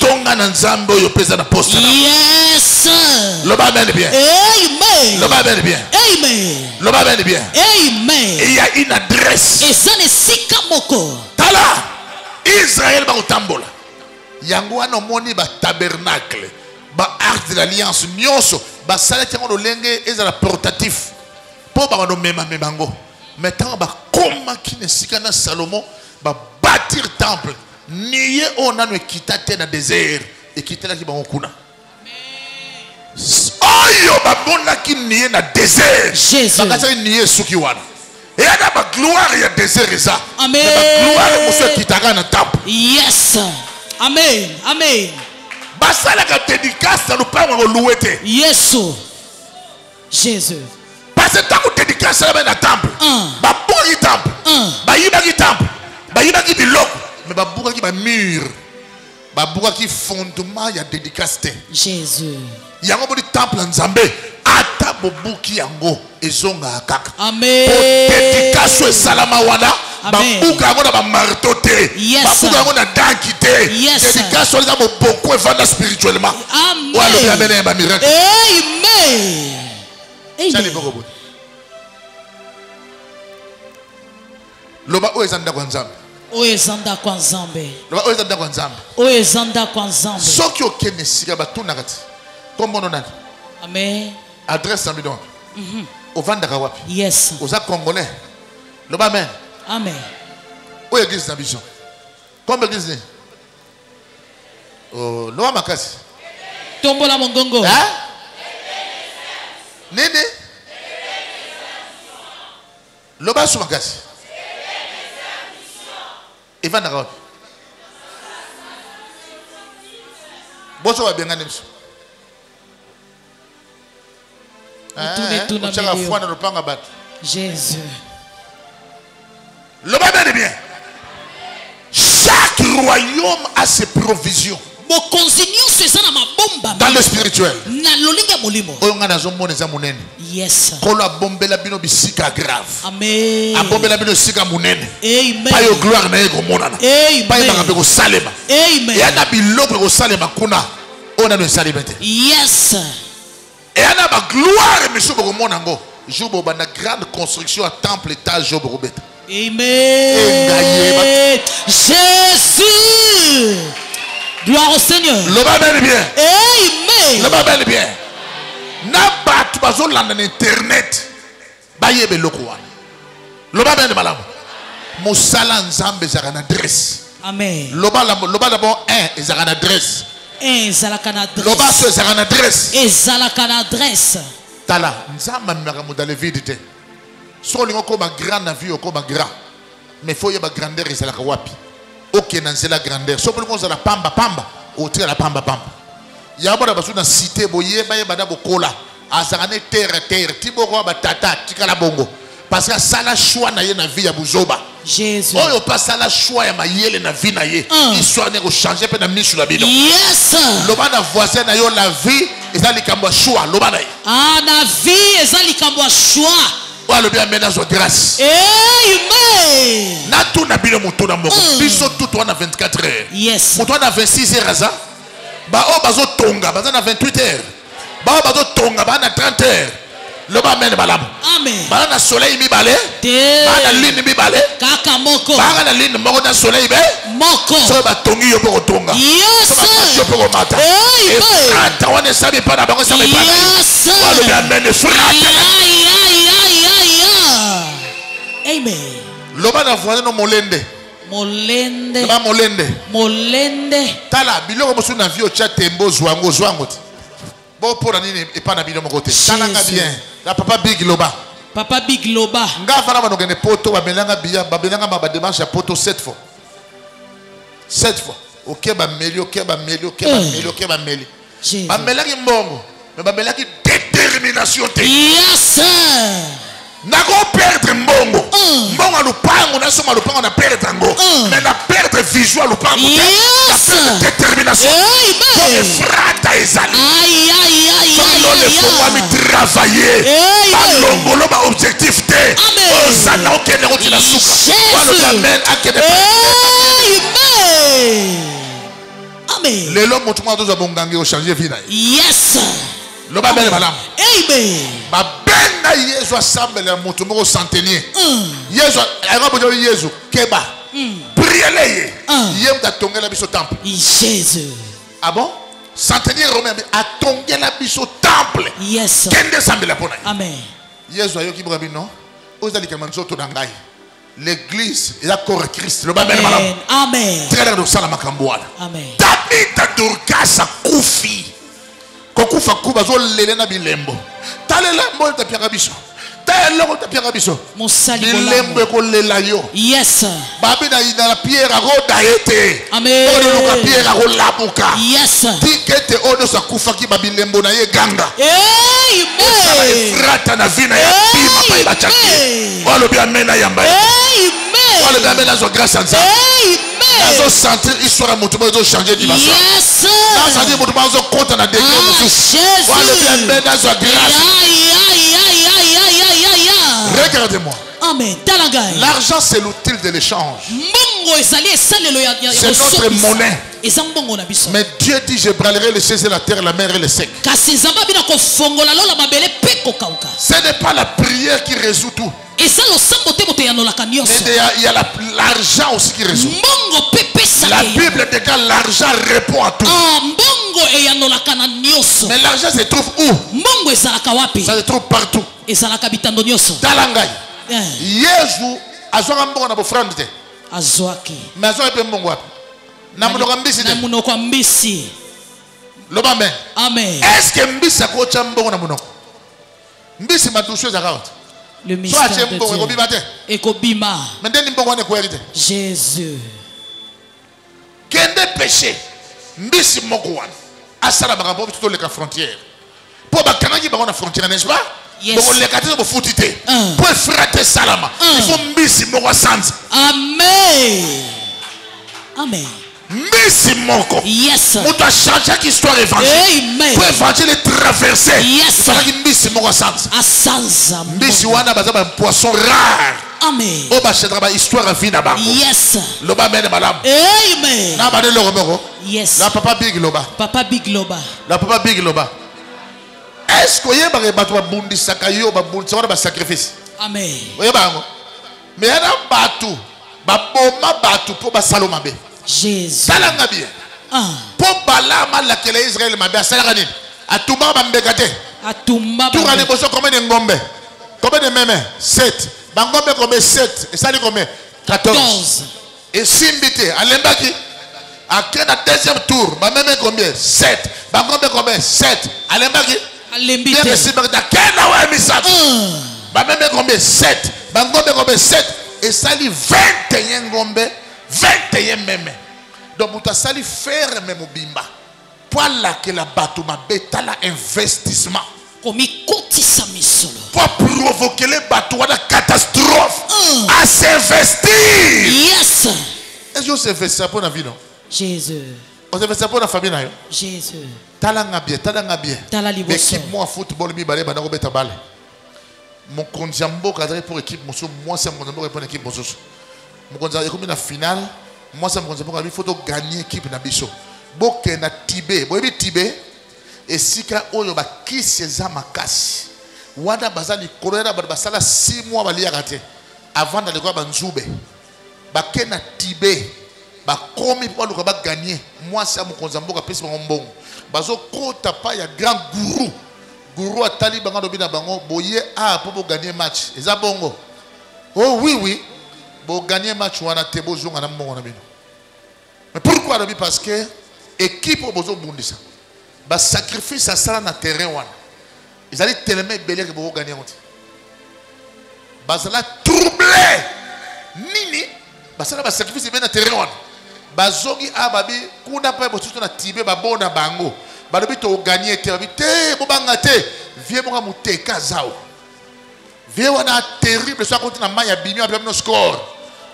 Speaker 3: Tonga Nanzambo yo pesa na poste.
Speaker 1: Yes.
Speaker 3: L'oba mène bien.
Speaker 1: Amen.
Speaker 3: L'oba mène bien.
Speaker 1: Amen.
Speaker 3: L'oba mène bien.
Speaker 1: Amen.
Speaker 3: Et il y a une adresse. Tala Israël ba utambola. Yango ano moni ba tabernacle. Ba arche de l'alliance nyonso ba sala tiango lo lenge ezala portatif. Po ba no mema mebango. Mais tant ba koma kinesika na Salomon ba bâtir temple. Niye on a quitté dans le désert et quitté là qui va au kuna. Oyo ba bona ki niye na désert.
Speaker 1: Jésus.
Speaker 3: Ba kasa niye suki wana. Et il y a ba gloire ya désert ça.
Speaker 1: Amen.
Speaker 3: Ba gloire monsieur qui t'a dans temple.
Speaker 1: Yes. Amen. Amen.
Speaker 3: Ba ça la dédicace ça nous pas on louer.
Speaker 1: Yes. Jésus.
Speaker 3: Parce que tant que dédicace là dans temple. Ba bon temple. Ba yiba ki temple. Ba yiba ki biloko. Mais babouka qui va mur, babouka qui fondement il y a dédicace.
Speaker 1: Jésus.
Speaker 3: Il y a un peu de temple en Zambé. Ata bobuki yango ezonga kaka.
Speaker 1: Amen.
Speaker 3: Pour dédicace au salamawana. Babouka yango na ba marteau te. Babouka yango na danki te. Dédicace au zamo beaucoup evanda spirituellement.
Speaker 1: Amen.
Speaker 3: Ou alors amener un miracle.
Speaker 1: Amen.
Speaker 3: Amen. Loba o ezanda kwa Nzambe.
Speaker 1: Oezanda kwa Nzambe.
Speaker 3: Oezanda kwa Nzambe.
Speaker 1: Oezanda kwa Nzambe.
Speaker 3: Soki okene sika batuna kati. Kombo nonani.
Speaker 1: Amen.
Speaker 3: Adresse en bidon. Ovanda kawapi.
Speaker 1: Yes.
Speaker 3: Oza congolais. Loba amen.
Speaker 1: Amen.
Speaker 3: O église na vision. Comme église ni. Oh, loba makasi.
Speaker 1: Tombola mongongo.
Speaker 3: Hein? Nene. Loba su makasi. Ivan Nagawa. Boso wa benga nemso.
Speaker 1: Jésus.
Speaker 3: Le Bible dit bien. Chaque royaume a ses provisions. Dans le spirituel.
Speaker 1: Yes.
Speaker 3: Amen.
Speaker 1: Yes.
Speaker 3: Et il y a gloire, monsieur Bogomonango. Jobo bana grande construction à temple étage Jobo Robeta.
Speaker 1: Amen. Jésus. Gloire au Seigneur.
Speaker 3: Le Bible bien.
Speaker 1: Amen.
Speaker 3: Le Bible bien. Na batu bazolanda na internet. Bayebe lokwa. Le Bible malamu. Mosala nzambe za kana adresse.
Speaker 1: Amen.
Speaker 3: Loba d'abord un ezaka na adresse.
Speaker 1: Ezalaka na adresse.
Speaker 3: Loba so ezaka na adresse.
Speaker 1: Ezalaka na adresse.
Speaker 3: Tala nzamba miramu dans le vide te. So lingo ko ba grand na vie ko ba grand. Mais faut y ba grandeur ezalaka wapi. OK na nzela grandeur. So pour qu'on la pamba pamba, o tira la pamba pamba. Ya bona basu na cité boye ba yeba da bokola. Azaka ne terre tiboko ba tata tikala bongo. Parce que ça la choix na ye na vie ya buzoba.
Speaker 1: Jésus.
Speaker 3: Oh, pas ça la choix ya mayele na vie na ye. Histoire ne ko changer pe na misu la bidon.
Speaker 1: Yes.
Speaker 3: Loba na voisin na yo la vie ezali kambo choix loba na ye.
Speaker 1: Ah na vie ezali kambo choix.
Speaker 3: le bien maintenant sur grâce.
Speaker 1: Amen.
Speaker 3: Na tout na bino moto na moko. Biso tout on a 24 heures.
Speaker 1: Yes.
Speaker 3: Moto na 26 heures ça. Ba o bazo tonga, ba na 28 heures. Ba o bazo tonga, ba na 30 heures. Le ba men balamu.
Speaker 1: Amen.
Speaker 3: Ba na soleil mi balé. Ba na lune mi balé.
Speaker 1: Kaka moko.
Speaker 3: Ba na lune moko na soleil be.
Speaker 1: Moko.
Speaker 3: So ba tongi yo poko tonga.
Speaker 1: Yes.
Speaker 3: So ba yo poko mata.
Speaker 1: Amen.
Speaker 3: Ata wane sabi pa na bango sabi pa.
Speaker 1: Yes.
Speaker 3: Le bien men frata.
Speaker 1: Amen.
Speaker 3: Loba na voisin no molende.
Speaker 1: Molende.
Speaker 3: Ba molende.
Speaker 1: Molende.
Speaker 3: Tala biloko mosu na vie o cha tembo zwango zwango. Bo pona nini e pa na bino moko te. Tala nga bien. La papa Big Loba.
Speaker 1: Papa Big Loba.
Speaker 3: Nga fana ba ngene poto ba belanga bia ba belanga ba démarche ya poto 7 fois. 7 fois. OK ba meli, OK ba meli, OK ba meli, OK ba meli. Ba melaki mbongo, mais ba melaki détermination te.
Speaker 1: Yes sir.
Speaker 3: Nako perdre mbongo. Mbongo lupango na soma lupango na perdre ngo. Mais na perdre visual lupango.
Speaker 1: Yes.
Speaker 3: Na détermination.
Speaker 1: Amen.
Speaker 3: Frata ezali.
Speaker 1: Aïe aïe aïe
Speaker 3: aïe. Faut mi travailler. Balongolo ba objectif te.
Speaker 1: Amen.
Speaker 3: Osana okene ko tina suka.
Speaker 1: Voilà
Speaker 3: amen akene.
Speaker 1: Amen. Amen.
Speaker 3: Lelo motu mwa toza bongange o changer vie na.
Speaker 1: Yes.
Speaker 3: Lo ba bele balam.
Speaker 1: Amen.
Speaker 3: Ba benga Yesu assemble ya motu moko centenier. Yesu ayanga bojo Yesu keba. Priez-le ye. Yem ta tongela biso temple.
Speaker 1: Jésus.
Speaker 3: Ah bon? Centenier romain a tongela biso temple.
Speaker 1: Yes.
Speaker 3: Kende sambela pona.
Speaker 1: Amen.
Speaker 3: Yesu ayoki brabi non. Ozali kamanzo to nangai. L'église est la corps de Christ. Le babel malam.
Speaker 1: Amen.
Speaker 3: Très de sala makamboala.
Speaker 1: Amen.
Speaker 3: Tabita durkasa kufi. Kokufa kuba zo lele na bilembo. Talela mo ta pianga biso. Talela ta pianga biso.
Speaker 1: Mosali
Speaker 3: bilembo ko lela yo.
Speaker 1: Yes.
Speaker 3: Babi na ina la pierre roda ete.
Speaker 1: Amen.
Speaker 3: Ono ka pierre ko labuka.
Speaker 1: Yes.
Speaker 3: Tikete ono sa kufa ki babilembo na ye ganga.
Speaker 1: Amen.
Speaker 3: Frata na vina ya pima pa ila chaki. Walo bi amena yamba.
Speaker 1: Amen.
Speaker 3: Walo bi amena zo grâce à ça.
Speaker 1: Amen.
Speaker 3: Nazo sentir histoire à moto zo changer dimension.
Speaker 1: Yes.
Speaker 3: Nazo sentir moto zo compte na décret
Speaker 1: Jésus.
Speaker 3: Walo bi amena zo grâce. Regardez-moi.
Speaker 1: Amen.
Speaker 3: L'argent c'est l'outil de l'échange. C'est notre monnaie. Mais Dieu dit je brûlerai le ciel et la terre, la mer et le sec. Ce n'est pas la prière qui résout tout. Mais il y a l'argent aussi qui résout. La Bible déclare l'argent répond à tout. Mais l'argent se trouve où? Ça se trouve partout. Talangai. Yesu azwaka mbongo na bofrande te.
Speaker 1: Azwaki.
Speaker 3: Mais azwaka pe mbongo wapi? Na munoko mbisi te.
Speaker 1: Na munoko mbisi.
Speaker 3: Loba amen.
Speaker 1: Amen.
Speaker 3: Est-ce que mbisi akocha mbongo na munoko? Mbisi madusho za kaot.
Speaker 1: Le mystère de Dieu. Ekobima.
Speaker 3: Mais ndeni mbongo wane kwa hérité.
Speaker 1: Jésus.
Speaker 3: Kende péché. Mbisi moko wana. Asala bakambo tout les frontières. Pour bakanaki bango na frontière, n'est-ce pas?
Speaker 1: Yes.
Speaker 3: Donc les quatre pour foutiter. Pour frater salama. Il faut mbisi moko sans.
Speaker 1: Amen. Amen.
Speaker 3: Mbisi moko.
Speaker 1: Yes.
Speaker 3: Moto a changé l'histoire évangile.
Speaker 1: Amen.
Speaker 3: Pour évangile traverser.
Speaker 1: Yes.
Speaker 3: Il fallait que mbisi moko sans.
Speaker 1: Asanza.
Speaker 3: Mbisi wana bazaba un poisson rare.
Speaker 1: Amen.
Speaker 3: O ba chedra ba histoire vie na bango.
Speaker 1: Yes.
Speaker 3: Loba mene malam.
Speaker 1: Amen.
Speaker 3: Na ba de loromero.
Speaker 1: Yes.
Speaker 3: La papa Big Loba.
Speaker 1: Papa Big Loba.
Speaker 3: La papa Big Loba. Est-ce que yeba ke bato ba bundi sakayo ba bundi ça ba sacrifice?
Speaker 1: Amen.
Speaker 3: Oyeba ngo. Mais yana batu ba boma batu po ba saloma be.
Speaker 1: Jésus.
Speaker 3: Salanga bien. Po balama la kele Israël ma be salanga nini? Atumba ba mbekate.
Speaker 1: Atumba.
Speaker 3: Tu rane boso combien de ngombe? Combien de meme? 7. Ba ngombe combien 7? Et ça dit combien? 14. Et simbité alembaki. Après la deuxième tour, ba meme combien? 7. Ba ngombe combien? 7. Alembaki.
Speaker 1: Alembité.
Speaker 3: Bien reçu par ta kena wa misatu. Ba meme combien? 7. Ba ngombe combien? 7. Et ça dit 21 ngombe, 21 meme. Donc pour ta sali faire même bimba. Pour la que la bateau ma bêta la investissement. Pour provoquer les bateaux à la catastrophe. À s'investir.
Speaker 1: Yes.
Speaker 3: Est-ce que s'investit pour la vie non?
Speaker 1: Jésus.
Speaker 3: On s'investit pour la famille non?
Speaker 1: Jésus.
Speaker 3: Talanga bien, talanga bien.
Speaker 1: L'équipe
Speaker 3: moi football mi balé bana robeta balé. mon kondiambo cadré pour équipe mosso moi c'est mon kondiambo pour équipe mosso mon kondiambo comme na finale moi c'est mon kondiambo il faut gagner équipe na biso boke na Tibé boyebi Tibé et sika oyo ba kisi za makasi wanda bazali kolera basala 6 mois bali yakate avant d'aller quoi banzube ba ke na Tibé ba komi pour le ba gagner moi c'est mon kondiambo ka pesi mbongo bazo kota pa ya grand guru atali banga do bina bango boye pour gagner match eza bongo oh oui bo gagner match wana te bozonga na mbongo na bino mais pourquoi lobi parce que équipe bozo bundisa ba sacrifice à ça na terrain wana ils allaient tellement belé que bo gagner on bazala troublé nini basala ba sacrifice bien na terrain wana bazongi ababi kuna pa botuto na Tibé babona bango balobi to gagner te babi te bobanga te vie monga muteka zao vie wana terrible so contre na maya bimi après no score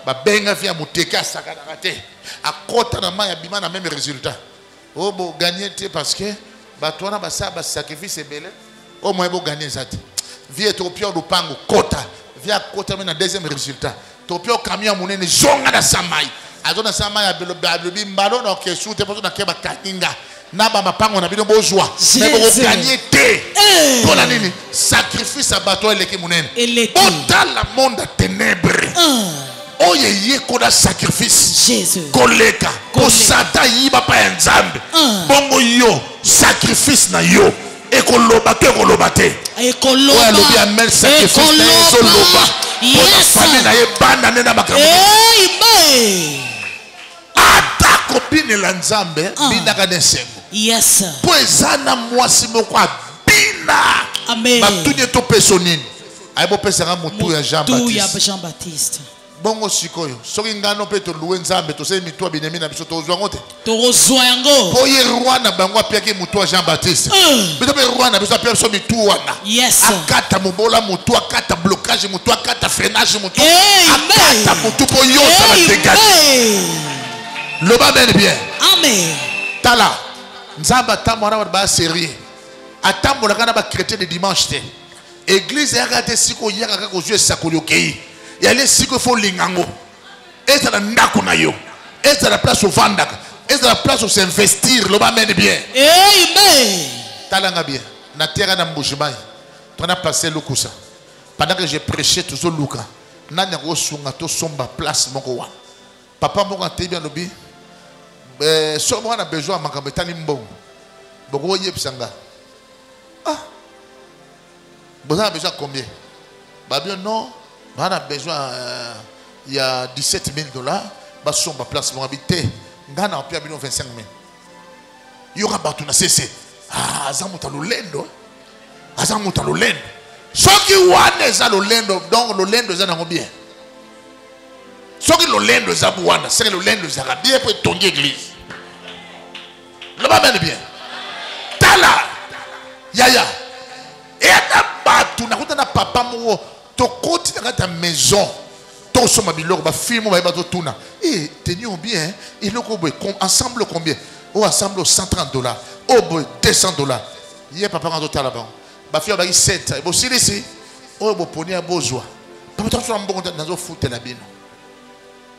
Speaker 3: ba benga vie muteka saka na te akota na maya bima na même résultat oh bo gagner te parce que ba tona ba sa ba sacrifice belé au moins bo gagner ça vie to pio do pango kota vie akota na deuxième résultat to pio camion munene zonga na samai azona samai ya belobi mbalo na ke shoot pour na keba kaninga na bamba pango na bino bozwa mais bo gagner te pour la nini sacrifice à bateau eleki munene dans le monde ténèbres oye ye koda sacrifice
Speaker 1: Jésus
Speaker 3: koleka ko sata yiba pa nzambe bongo yo sacrifice na yo ekoloba te ekoloba te ekoloba alobi amel sacrifice na yo loba pour famille na ye banda nena makambo ata kopine la nzambe binaka nesengo
Speaker 1: yes
Speaker 3: po ezana mwasi moko abina
Speaker 1: amen
Speaker 3: batuni to pesonini aibo pesanga mutu ya
Speaker 1: Jean Baptiste
Speaker 3: bongo sikoyo soki ngano pe to louer nzambe to se mitwa binemi na biso to zwango te
Speaker 1: to rozwa yango
Speaker 3: boye roi na bango apiaki mutu Jean Baptiste biso pe roi na biso apiaki so mitu wana
Speaker 1: yes
Speaker 3: akata mobola mutu akata blocage mutu akata freinage mutu akata mutu po yo ça va dégager le bas bien
Speaker 1: amen
Speaker 3: tala nzamba tamora ba sérieux atambola kana ba chrétien de dimanche te église yakate siko yaka ka ko jouer sakolokei il y a les cycles faut lingango et ça la ndako na yo et ça la place au vandaka et ça la place au s'investir le bas mène bien
Speaker 1: amen
Speaker 3: talanga bien na terre na mbujimai on a passé le kusa pendant que j'ai prêché toujours Luka nanya ko sunga to somba place moko wa papa moko te bien lobi so mo na besoin makambo tani mbongo boko yebisanga vous avez besoin combien babio non on a besoin il y a 17 000 $. Bah son ma place mon habité. Ngana on peut abino 25 000. Il y aura battu na cessé. Ah azamuta lolendo. Azamuta lolendo. Soki wane za lolendo donc lolendo za nango bien. Soki lolendo za buwana, c'est lolendo za bien pour tongi église. Le va bien. Tala. Yaya. Et à battu na kota na papa mo to koti dans ta maison to soma biloko ba film ba ba to tuna et tenions bien et le ensemble combien oh ensemble $130 oh boy $200 hier papa quand to là-bas ba fi ba 7 et bo silisi oh bo poni a bozwa papa to so mbongo dans zo foot na bino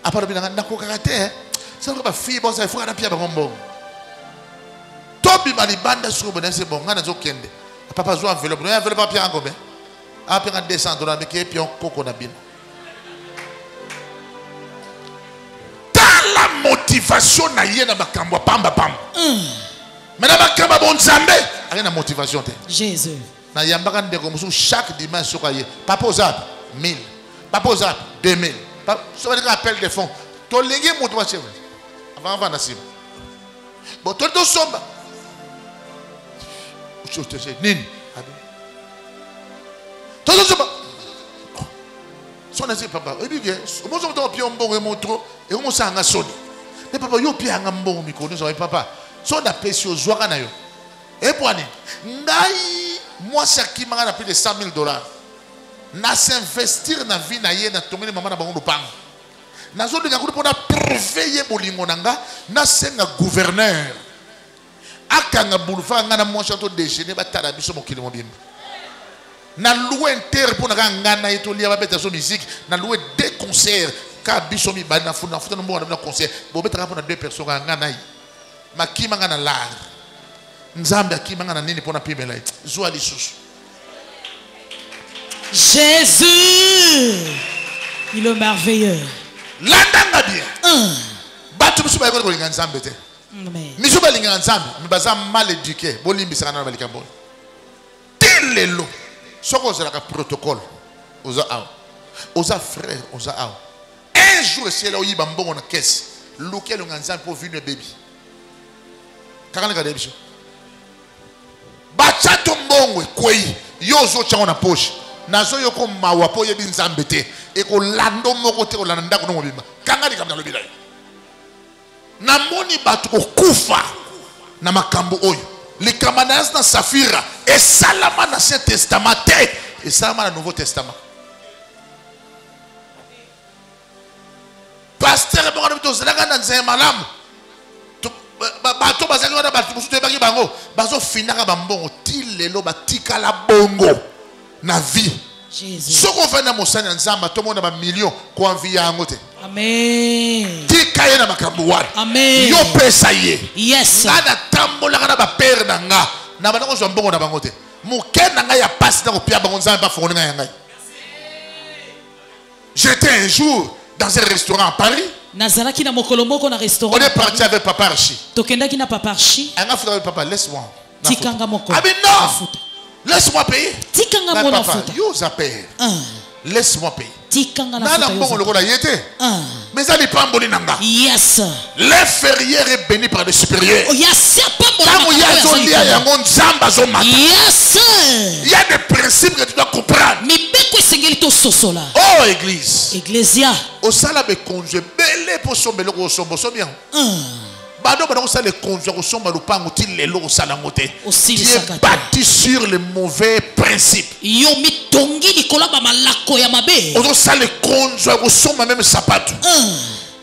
Speaker 3: apara bina na ko karate ça ba fi bo ça faut na pia ba mbongo to bi mali banda so bo na se bon ngana zo kende papa zo enveloppe no enveloppe pia ngombe après $200 mais qui est puis on coco na bino dans la motivation na yena makambo pamba pamba mais na makambo bon nzambe rien na motivation te
Speaker 1: Jésus
Speaker 3: na yambaka ndeko musu chaque dimanche soka ye papa ozap 1000 papa ozap 2000 so va dire appel de fonds to lengi mutu wa chef avant na sim bon to somba je te sais nini tout ça son assez papa et bien moi je me pion bon et montre et on s'en a sonné mais papa yo pia ngambon mi connais ça papa son appel sur joie na yo et pour ani ngai moi ça qui m'a appelé de $100 000 na s'investir na vie na ye na tongeli mama na bango lupang na zo de ngakulu pona prouver bolingo nanga na senga gouverneur akanga boulevard ngana moi chanto déjeuner ba tala biso mokili mobimba na loué inter pour na ngana etolia ba beta so musique na loué deux concerts ka biso mi bana funa futa no na concert bo beta pour na deux personnes ngana yi makima ngana lar nzambe akima ngana nini pour na pimela zo ali susu
Speaker 2: Jésus il est merveilleux
Speaker 3: landanga bien batu musu ba ko linga nzambe te misu ba linga nzambe mibaza mal éduqué bolimbisa kana balika bon telelo soko ozalaka protocole oza frère oza awa un jour esiela oyiba mbongo na kese lukelo nga nzambe mpo vino baby kakana ka debiso bachato mbongo ekwei yo ozotyango na poche nazo yoko mawa po yebi nzambe te ekolando moko te kolanda ndako no mobimba kanga likambo lobi nayo namoni bato kokufa na makambo oyo likambo na na safira esalama na Ancien Testament te esalama na Nouveau Testament pasteur bongo to zelanga na nzema malamu bato bazali wana bato musutu ebaki bango bazo finaka bambongo ti lelo batika la bongo na vie
Speaker 2: Jésus
Speaker 3: soko vana mosana nzamba to mona ba million ko envie yango te
Speaker 2: amen
Speaker 3: tika ye na makambo wana
Speaker 2: amen
Speaker 3: yo pesa ye
Speaker 2: yes
Speaker 3: ngana tambola kana ba père na nga na bana ko zo mbongo na bango te mukena nga ya passe na ko pia bango nzamba fongona nga yanga j'étais un jour dans un restaurant à Paris.
Speaker 2: Nazalaki na mokolo moko na restaurant.
Speaker 3: On est parti avec Papa Archi.
Speaker 2: Tokendaki na Papa Archi.
Speaker 3: Anga futa avec Papa, laisse-moi.
Speaker 2: Tikanga moko.
Speaker 3: Ah mais non. Laisse-moi payer.
Speaker 2: Tikanga mona futa.
Speaker 3: Yo za payer. Laisse-moi payer.
Speaker 2: Tikanga na futa.
Speaker 3: Na mbongo lokola yete. Mais ça dépend boni nanga.
Speaker 2: Yes.
Speaker 3: L'inférieur est béni par le supérieur.
Speaker 2: Oh yes, pas
Speaker 3: quand il y a zone ya yango nzamba zo mata.
Speaker 2: Yes.
Speaker 3: Il y a des principes que tu dois comprendre. Oh église.
Speaker 2: Ecclesia.
Speaker 3: Au sala be konje belé pour somber le sombo sombian. Bado bado ça le konje ko somba lupango ti lelo sala ngote. Qui est bâti sur les mauvais principes.
Speaker 2: Yo mi tongi ni kola ba malako ya mabe.
Speaker 3: Ozo ça le konje ko somba même sapato.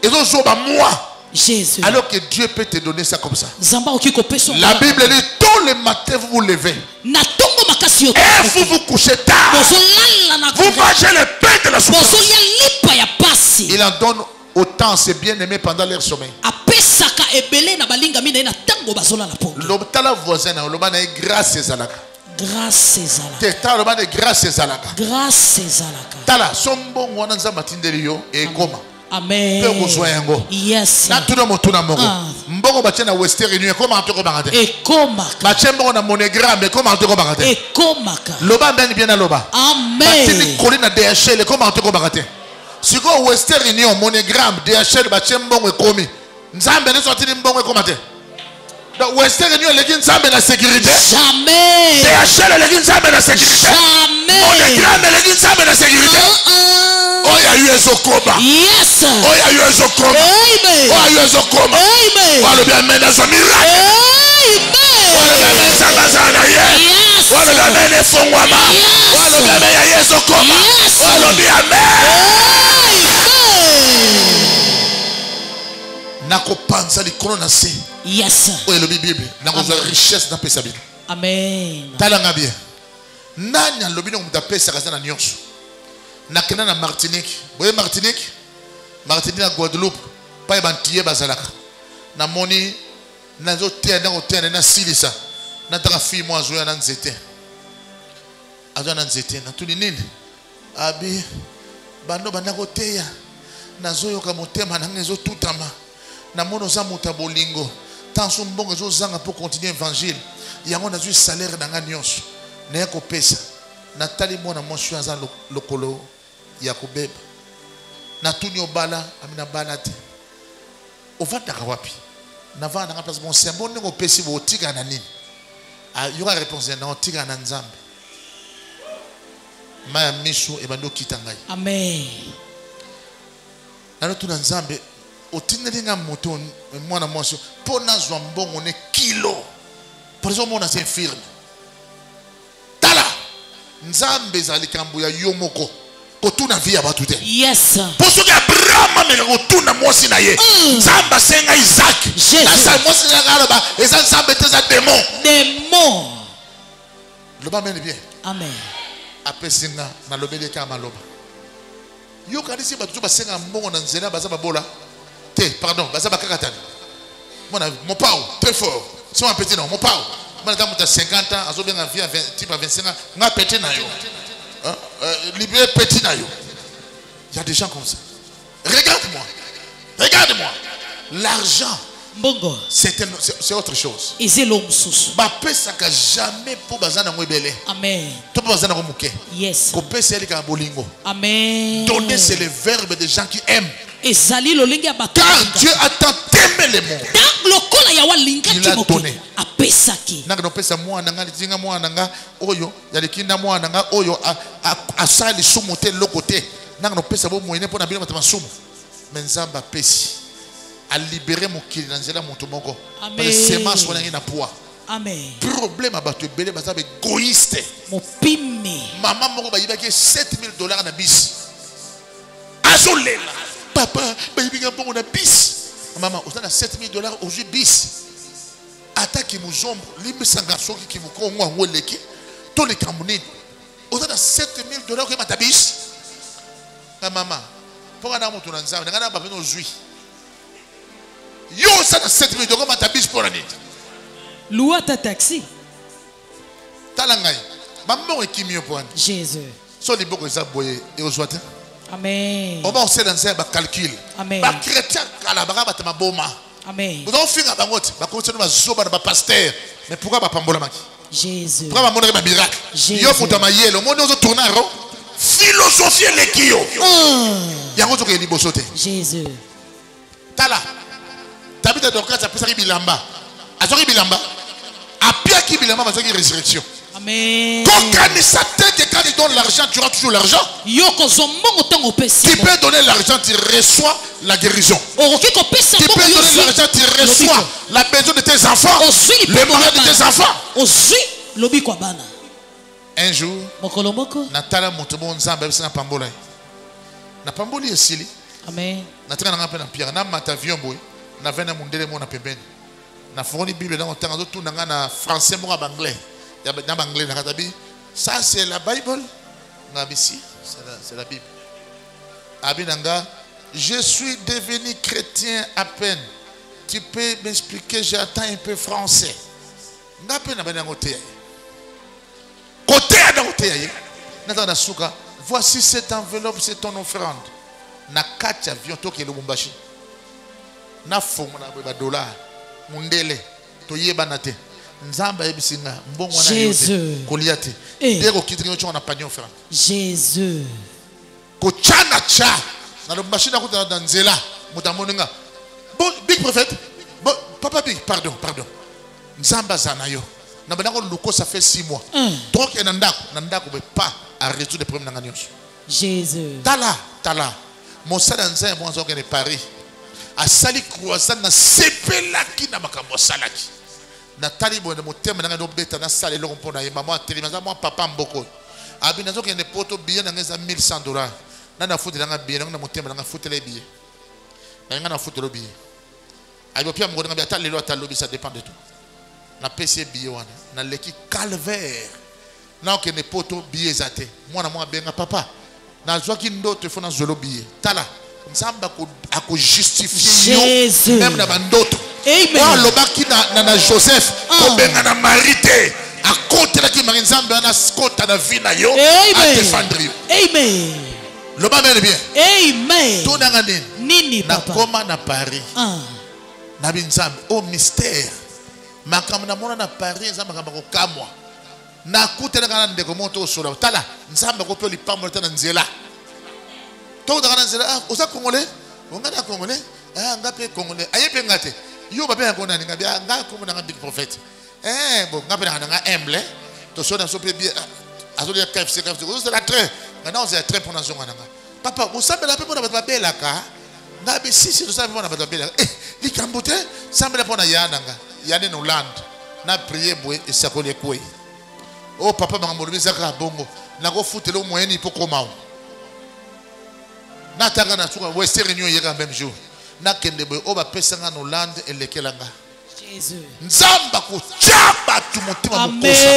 Speaker 3: Et ozo ba moi.
Speaker 2: Jésus.
Speaker 3: Alors que Dieu peut te donner ça comme ça.
Speaker 2: La
Speaker 3: Bible dit tous les matins vous vous levez. Et vous vous couchez tard. Vous mangez le pain de la souffrance. Il en donne autant ses bien-aimés pendant leur sommeil. L'obtala voisin a l'obana grâce à la
Speaker 2: grâce
Speaker 3: ezalaka. Tala sombo wana nzamba tindelio e koma.
Speaker 2: Amen. Yes.
Speaker 3: Na tuna motuna moko. Mbongo bache na Western Union koma antoko bangate.
Speaker 2: E koma.
Speaker 3: Bache mbongo na Monogram koma antoko bangate.
Speaker 2: E koma ka.
Speaker 3: Loba mbeni bien na loba.
Speaker 2: Amen.
Speaker 3: Batini kolina DHL koma antoko bangate. Siko Western Union Monogram DHL bache mbongo ekomi. Nzambe ne sorti mbongo ekoma te. Donc Western Union leki nzambe na sécurité.
Speaker 2: Jamais.
Speaker 3: DHL leki nzambe na sécurité.
Speaker 2: Jamais.
Speaker 3: Monogram leki nzambe na sécurité. Oya yuezo koma.
Speaker 2: Yes.
Speaker 3: Oya yuezo koma.
Speaker 2: Amen.
Speaker 3: Oya yuezo koma.
Speaker 2: Amen.
Speaker 3: Walo bien mena zo miracle.
Speaker 2: Amen.
Speaker 3: Walo bien mena zangazana ye.
Speaker 2: Yes.
Speaker 3: Walo bien mena fongwama. Walo bien mena yezo koma. Walo bien amen. Nako panza likolo na se.
Speaker 2: Yes.
Speaker 3: Oya lo Bible. Nako zo richesse na pesa bien.
Speaker 2: Amen.
Speaker 3: Talanga bien. Nanya lo bino muta pesa kazana nyonso. Nakena na Martinique. Boye Martinique na Guadeloupe. Pa bantiye bazalaka. Na moni nazo tenda ko tenda na silisa. Na taka fi mo azoya na nzete. Azoya na nzete na tuni nini? Abi bando banako teya. Nazo yoka motema na ngezo tutama. Na mono za muta bolingo. Tanso mbongo zo zanga pour continuer évangile. Yango nazo salaire na nga nyonso. Na yako pesa. Natali mwana mwashu aza lokolo ya kubeba na tuni obala amina bala te ovandaka wapi navanda nga place mon sembo ndenge opesi bo otika na nini yoka réponse na otika na nzambe maya mishu ebando kita ngai
Speaker 2: amen
Speaker 3: nalo tuna nzambe otindeli nga moto mwana mwashu po nazwa mbongo ne kilo pour eso mona c'est infirme tala nzambe za likambo ya yomoko kotuna via batu te.
Speaker 2: Yes.
Speaker 3: Poso ke Abraham me kotuna mosi na ye. Nzamba senga Isaac. Na sa mosi na ngaloba eza nzambe te za démon.
Speaker 2: Démon.
Speaker 3: Le ba mène bien.
Speaker 2: Amen.
Speaker 3: apesinga na lobele ka maloba. Yo kanisi batu basenga mbongo na nzela baza babola. Pardon, baza bakakatani. Mon pao, très fort. C'est un petit nom, mon pao. Moi, j'ai 50 ans, j'ai bien vie à 25 ans, je suis petit. Libéré petit. Il y a des gens comme ça. Regarde-moi. Regarde-moi. L'argent, c'est autre chose. Ça n'a jamais pour bazana mwebele.
Speaker 2: Amen.
Speaker 3: Tout bazana mouké.
Speaker 2: Yes.
Speaker 3: Amen. Donner, c'est le verbe des gens qui aiment.
Speaker 2: Car
Speaker 3: Dieu a tant aimé le monde, il a donné.
Speaker 2: Amen.
Speaker 3: Problème à battre belé basa égoïste. Maman moko ba yibaki $7,000 na bis. Azolela. Papa, baby nga bon na bis. Maman, on a $7,000 aujourd'hui bis. Attaque muzombo, limbe sangaso ki muko ngwa ngoleki. To le kamuni. On a $7,000 que mata bis. Na maman, pour na mutu na nzamba, ngana ba peno zui. Yo ça na $7,000 mata bis pour la nit.
Speaker 2: Loua ta taxi.
Speaker 3: Talangai. Maman ekimio pour
Speaker 2: Jésus.
Speaker 3: So li boko za boye e ozwate.
Speaker 2: Amen.
Speaker 3: On va aussi lancer un calcul.
Speaker 2: Amen.
Speaker 3: Les chrétiens,
Speaker 2: Amen.
Speaker 3: Vous avez fait un pasteur. Mais pourquoi pas pambola maki?
Speaker 2: Jésus.
Speaker 3: Pourquoi pas un miracle?
Speaker 2: Jésus.
Speaker 3: Yo mutamayé, le monde nous tourne en rond. Philosophie les kio. Yango to ke libosote.
Speaker 2: Jésus.
Speaker 3: Tala. Tabita donc ça peut ça bilamba. Azori bilamba. Apia ki bilamba mazaki résurrection.
Speaker 2: Amen.
Speaker 3: Quand il donne l'argent, tu auras toujours l'argent. Tu peux donner l'argent, tu reçois la guérison. Tu peux donner l'argent, tu reçois la maison de tes enfants, le mariage de tes enfants. Un jour, Natala Motobo Nzamba na pambola. Na pamboli esili.
Speaker 2: Amen.
Speaker 3: Nataka na ngapena pierre na matavion boy. Na vena mundele mo na pembeni. Na foni Bible dans temps tout na français mo ba anglais. Ça c'est la Bible. C'est la Bible. Abinanga, je suis devenu chrétien à peine. Tu peux m'expliquer, j'attends un peu français. Voici cette enveloppe, c'est ton offrande. Na kacha avion toke Lubumbashi. Na fongo na dollar. Mundele to yebanate. Nzamba ebisinga mbongo na yote koliate deko kitringo chona pagnon frère
Speaker 2: Jésus
Speaker 3: ko chana cha na Lubumbashi na kuta na nzela mutamoninga bon big prophète bon papa big pardon Nzamba zanayo na banako luko ça fait 6 mois donc na ndako mais pas à résoudre les problèmes na nyonso
Speaker 2: Jésus
Speaker 3: tala mon sala nzamba bon zo ke Paris a sali croissant na sepelaki na makambo salaki. Nathalie bonne motema na ngobeta na sale lo mpona ye maman télévision moi papa mboko abi nazo ke ne poto bien na ngeza $1,100 na futi na bien na motema na futi le billet na futi le billet abi pia mgo na bi atale lo atalobi ça dépend de tout na PC billet wana na leki calvaire na ke ne poto billet zate mwana mwa benga papa na zwa ki ndoto fona zolo billet tala nzamba ko ako justifier même na bandoto. Amen. Lobaki na Joseph kobenga na marité a côté la ki marinzambe na skota na vina yo a défendre yo.
Speaker 2: Amen.
Speaker 3: Loba mele bien.
Speaker 2: Amen.
Speaker 3: To nanga
Speaker 2: nini
Speaker 3: na
Speaker 2: papa
Speaker 3: koma na Paris. Na binzambe au mystère. Makam na mona na Paris nzamba kamba ko kamwa. Na kutela kana ndeko moto sola. Tala nzamba ko pe lipambo tana nzela. To kana nzela oza congolais. Ongana congolais. Ngape congolais. Ayepe ngate. Yo ba bien kona ninga bia nga ko na big prophète bon nga pena nga humble to so na so pe bien azoli KFC c'est la train nga on c'est train pour na zonga nga papa vous savez la pe pona ba bela ka nga be si to savez pona ba bela li kambote sambela pona yana nga yana no land na prier boy et ça coller quoi oh papa ba ngombo bizaka bongo na go futelo moyeni po komao na tanga na suka western union yeka même jour na kende boy o ba pesanga no land elekelanga Nzamba kuchamba tu motima mokosa.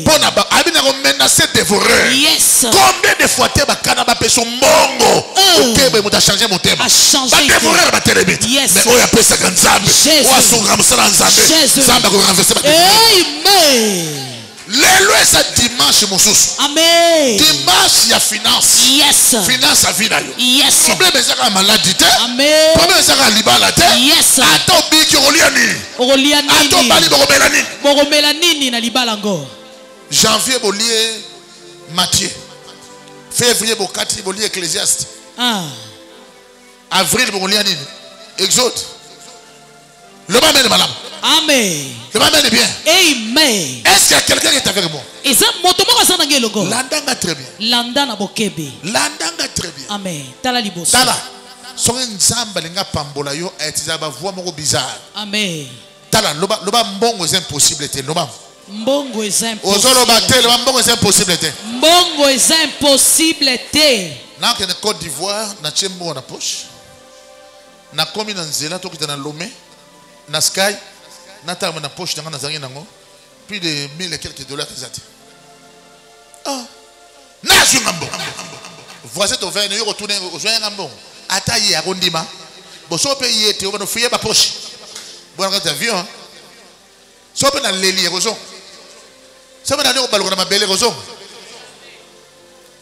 Speaker 3: Pona ba abina ko menacer dévoreur.
Speaker 1: Yes.
Speaker 3: Combien de fois te ba kana ba peso mbongo. Okebe muta changer mon thème. Ba dévoreur ba telebit. Mais oya pesa kan Nzambe. Oya sunga musala Nzambe. Nzamba ko renverser ba.
Speaker 1: Amen.
Speaker 3: L'élo est dimanche mosusu.
Speaker 1: Amen.
Speaker 3: Dimanche ya finance.
Speaker 1: Yes.
Speaker 3: Finance a vida yo.
Speaker 1: Yes.
Speaker 3: Problème c'est la maladie te.
Speaker 1: Amen.
Speaker 3: Problème c'est la libala te.
Speaker 1: Yes.
Speaker 3: Ato biki oliani.
Speaker 1: Oliani.
Speaker 3: Ato bali boromela nini.
Speaker 1: Boromela nini na libala ngo.
Speaker 3: Janvier bolie Matthieu. Février bokati bolie Ecclésiaste. Avril bolie nini. Exode. Le bas mène madame.
Speaker 1: Amen.
Speaker 3: Le bas mène bien.
Speaker 1: Amen.
Speaker 3: Est-ce qu'il y a quelqu'un qui est avec moi? Landanga très bien.
Speaker 1: Landana bokebe.
Speaker 3: Landanga très bien.
Speaker 1: Amen. Tala liboso.
Speaker 3: Tala. Son nzamba linga pambola yo etiza ba voix moko bizarre.
Speaker 1: Amen.
Speaker 3: Tala loba mbongo est impossible te loba.
Speaker 1: Mbongo est impossible.
Speaker 3: Ozoloba te loba mbongo est impossible te.
Speaker 1: Mbongo est impossible te.
Speaker 3: Na ke Côte d'Ivoire na chembo na poche. Na komi na nzela to kita na Lomé. Na Sky. Nata na poche na zangi nango plus de 1000 et quelques dollars exact. Ah na ngambo voisin to vient yo retourner au joint ngambo ataye arondima bo so pe yete o ba fuye ba poche bon quand avion so pe na leli rozo so pe na no baloko na mabele rozo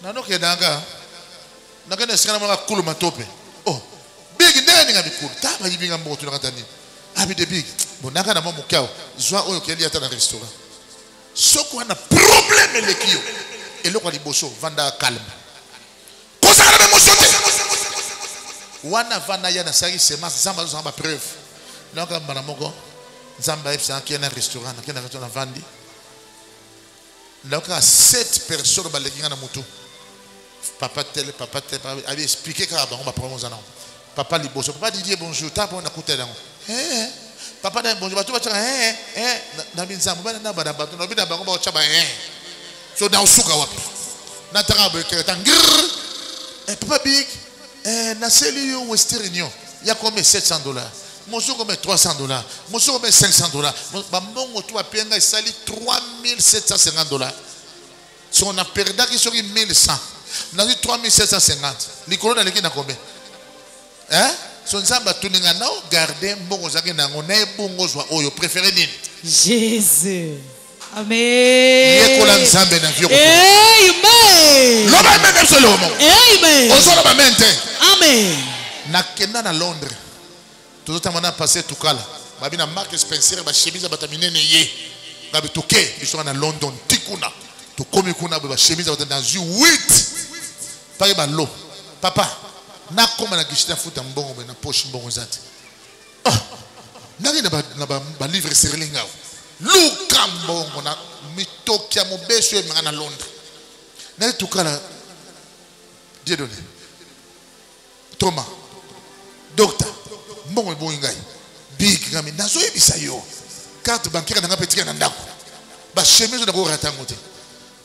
Speaker 3: na no ke danga na kana sikana ma kulu matope oh big ndeni ngabikulu ta ba yibinga mbo tu na katani abi de big bonaka na mo mukao zwa oyo keli ata na restaurant soko ana problème lekio eloko liboso vanda calme kosa na emotionné wana vana ya na sari semence zamba zamba preuve naka mbana moko zamba fsa ki na restaurant na vandi naka 7 personnes balekinga na mutu papa tel avait expliqué ka ba on va prendre zana papa liboso papa Didier bonjour ta pour na kutela papa na bonjour batu bacha na binza mbana na bana batu na bina bango ba chaba so na usuka wapi na tanga ba kereta ngir papa big na seli Western Union ya combien $700 mozo combien $300 mozo combien $500 ba mbongo tu apenga sali $3750 so on a perdu qui sur 1100 na 3750 likolo na leki na combien son nzamba tuninga nao garder mbongo zake nango na ebongo zwa oyo préféré nini
Speaker 1: Jésus. Amen.
Speaker 3: Yekola nzambe na vyo.
Speaker 1: Amen.
Speaker 3: Loba men absolument.
Speaker 1: Amen.
Speaker 3: Ozolo ba mente.
Speaker 1: Amen.
Speaker 3: Na kenda na Londres. Tout le temps passé tukala. Babi na Mark Spencer ba chemise bataminene ye. Babi tuke ils na London tikuna. To komi kuna ba chemise batana dans 8. Pare ba lo. Papa na koma na gishita futa mbongo na poche mbongo zati na ba livre serlinga luka mbongo na mitoki ya mobeso e na Londres na tukala Dieu donné Thomas docteur mbongo mbongo ngai big ngami nazo ebisa yo carte bancaire na ngapetika na ndako ba chemise na ko ratango te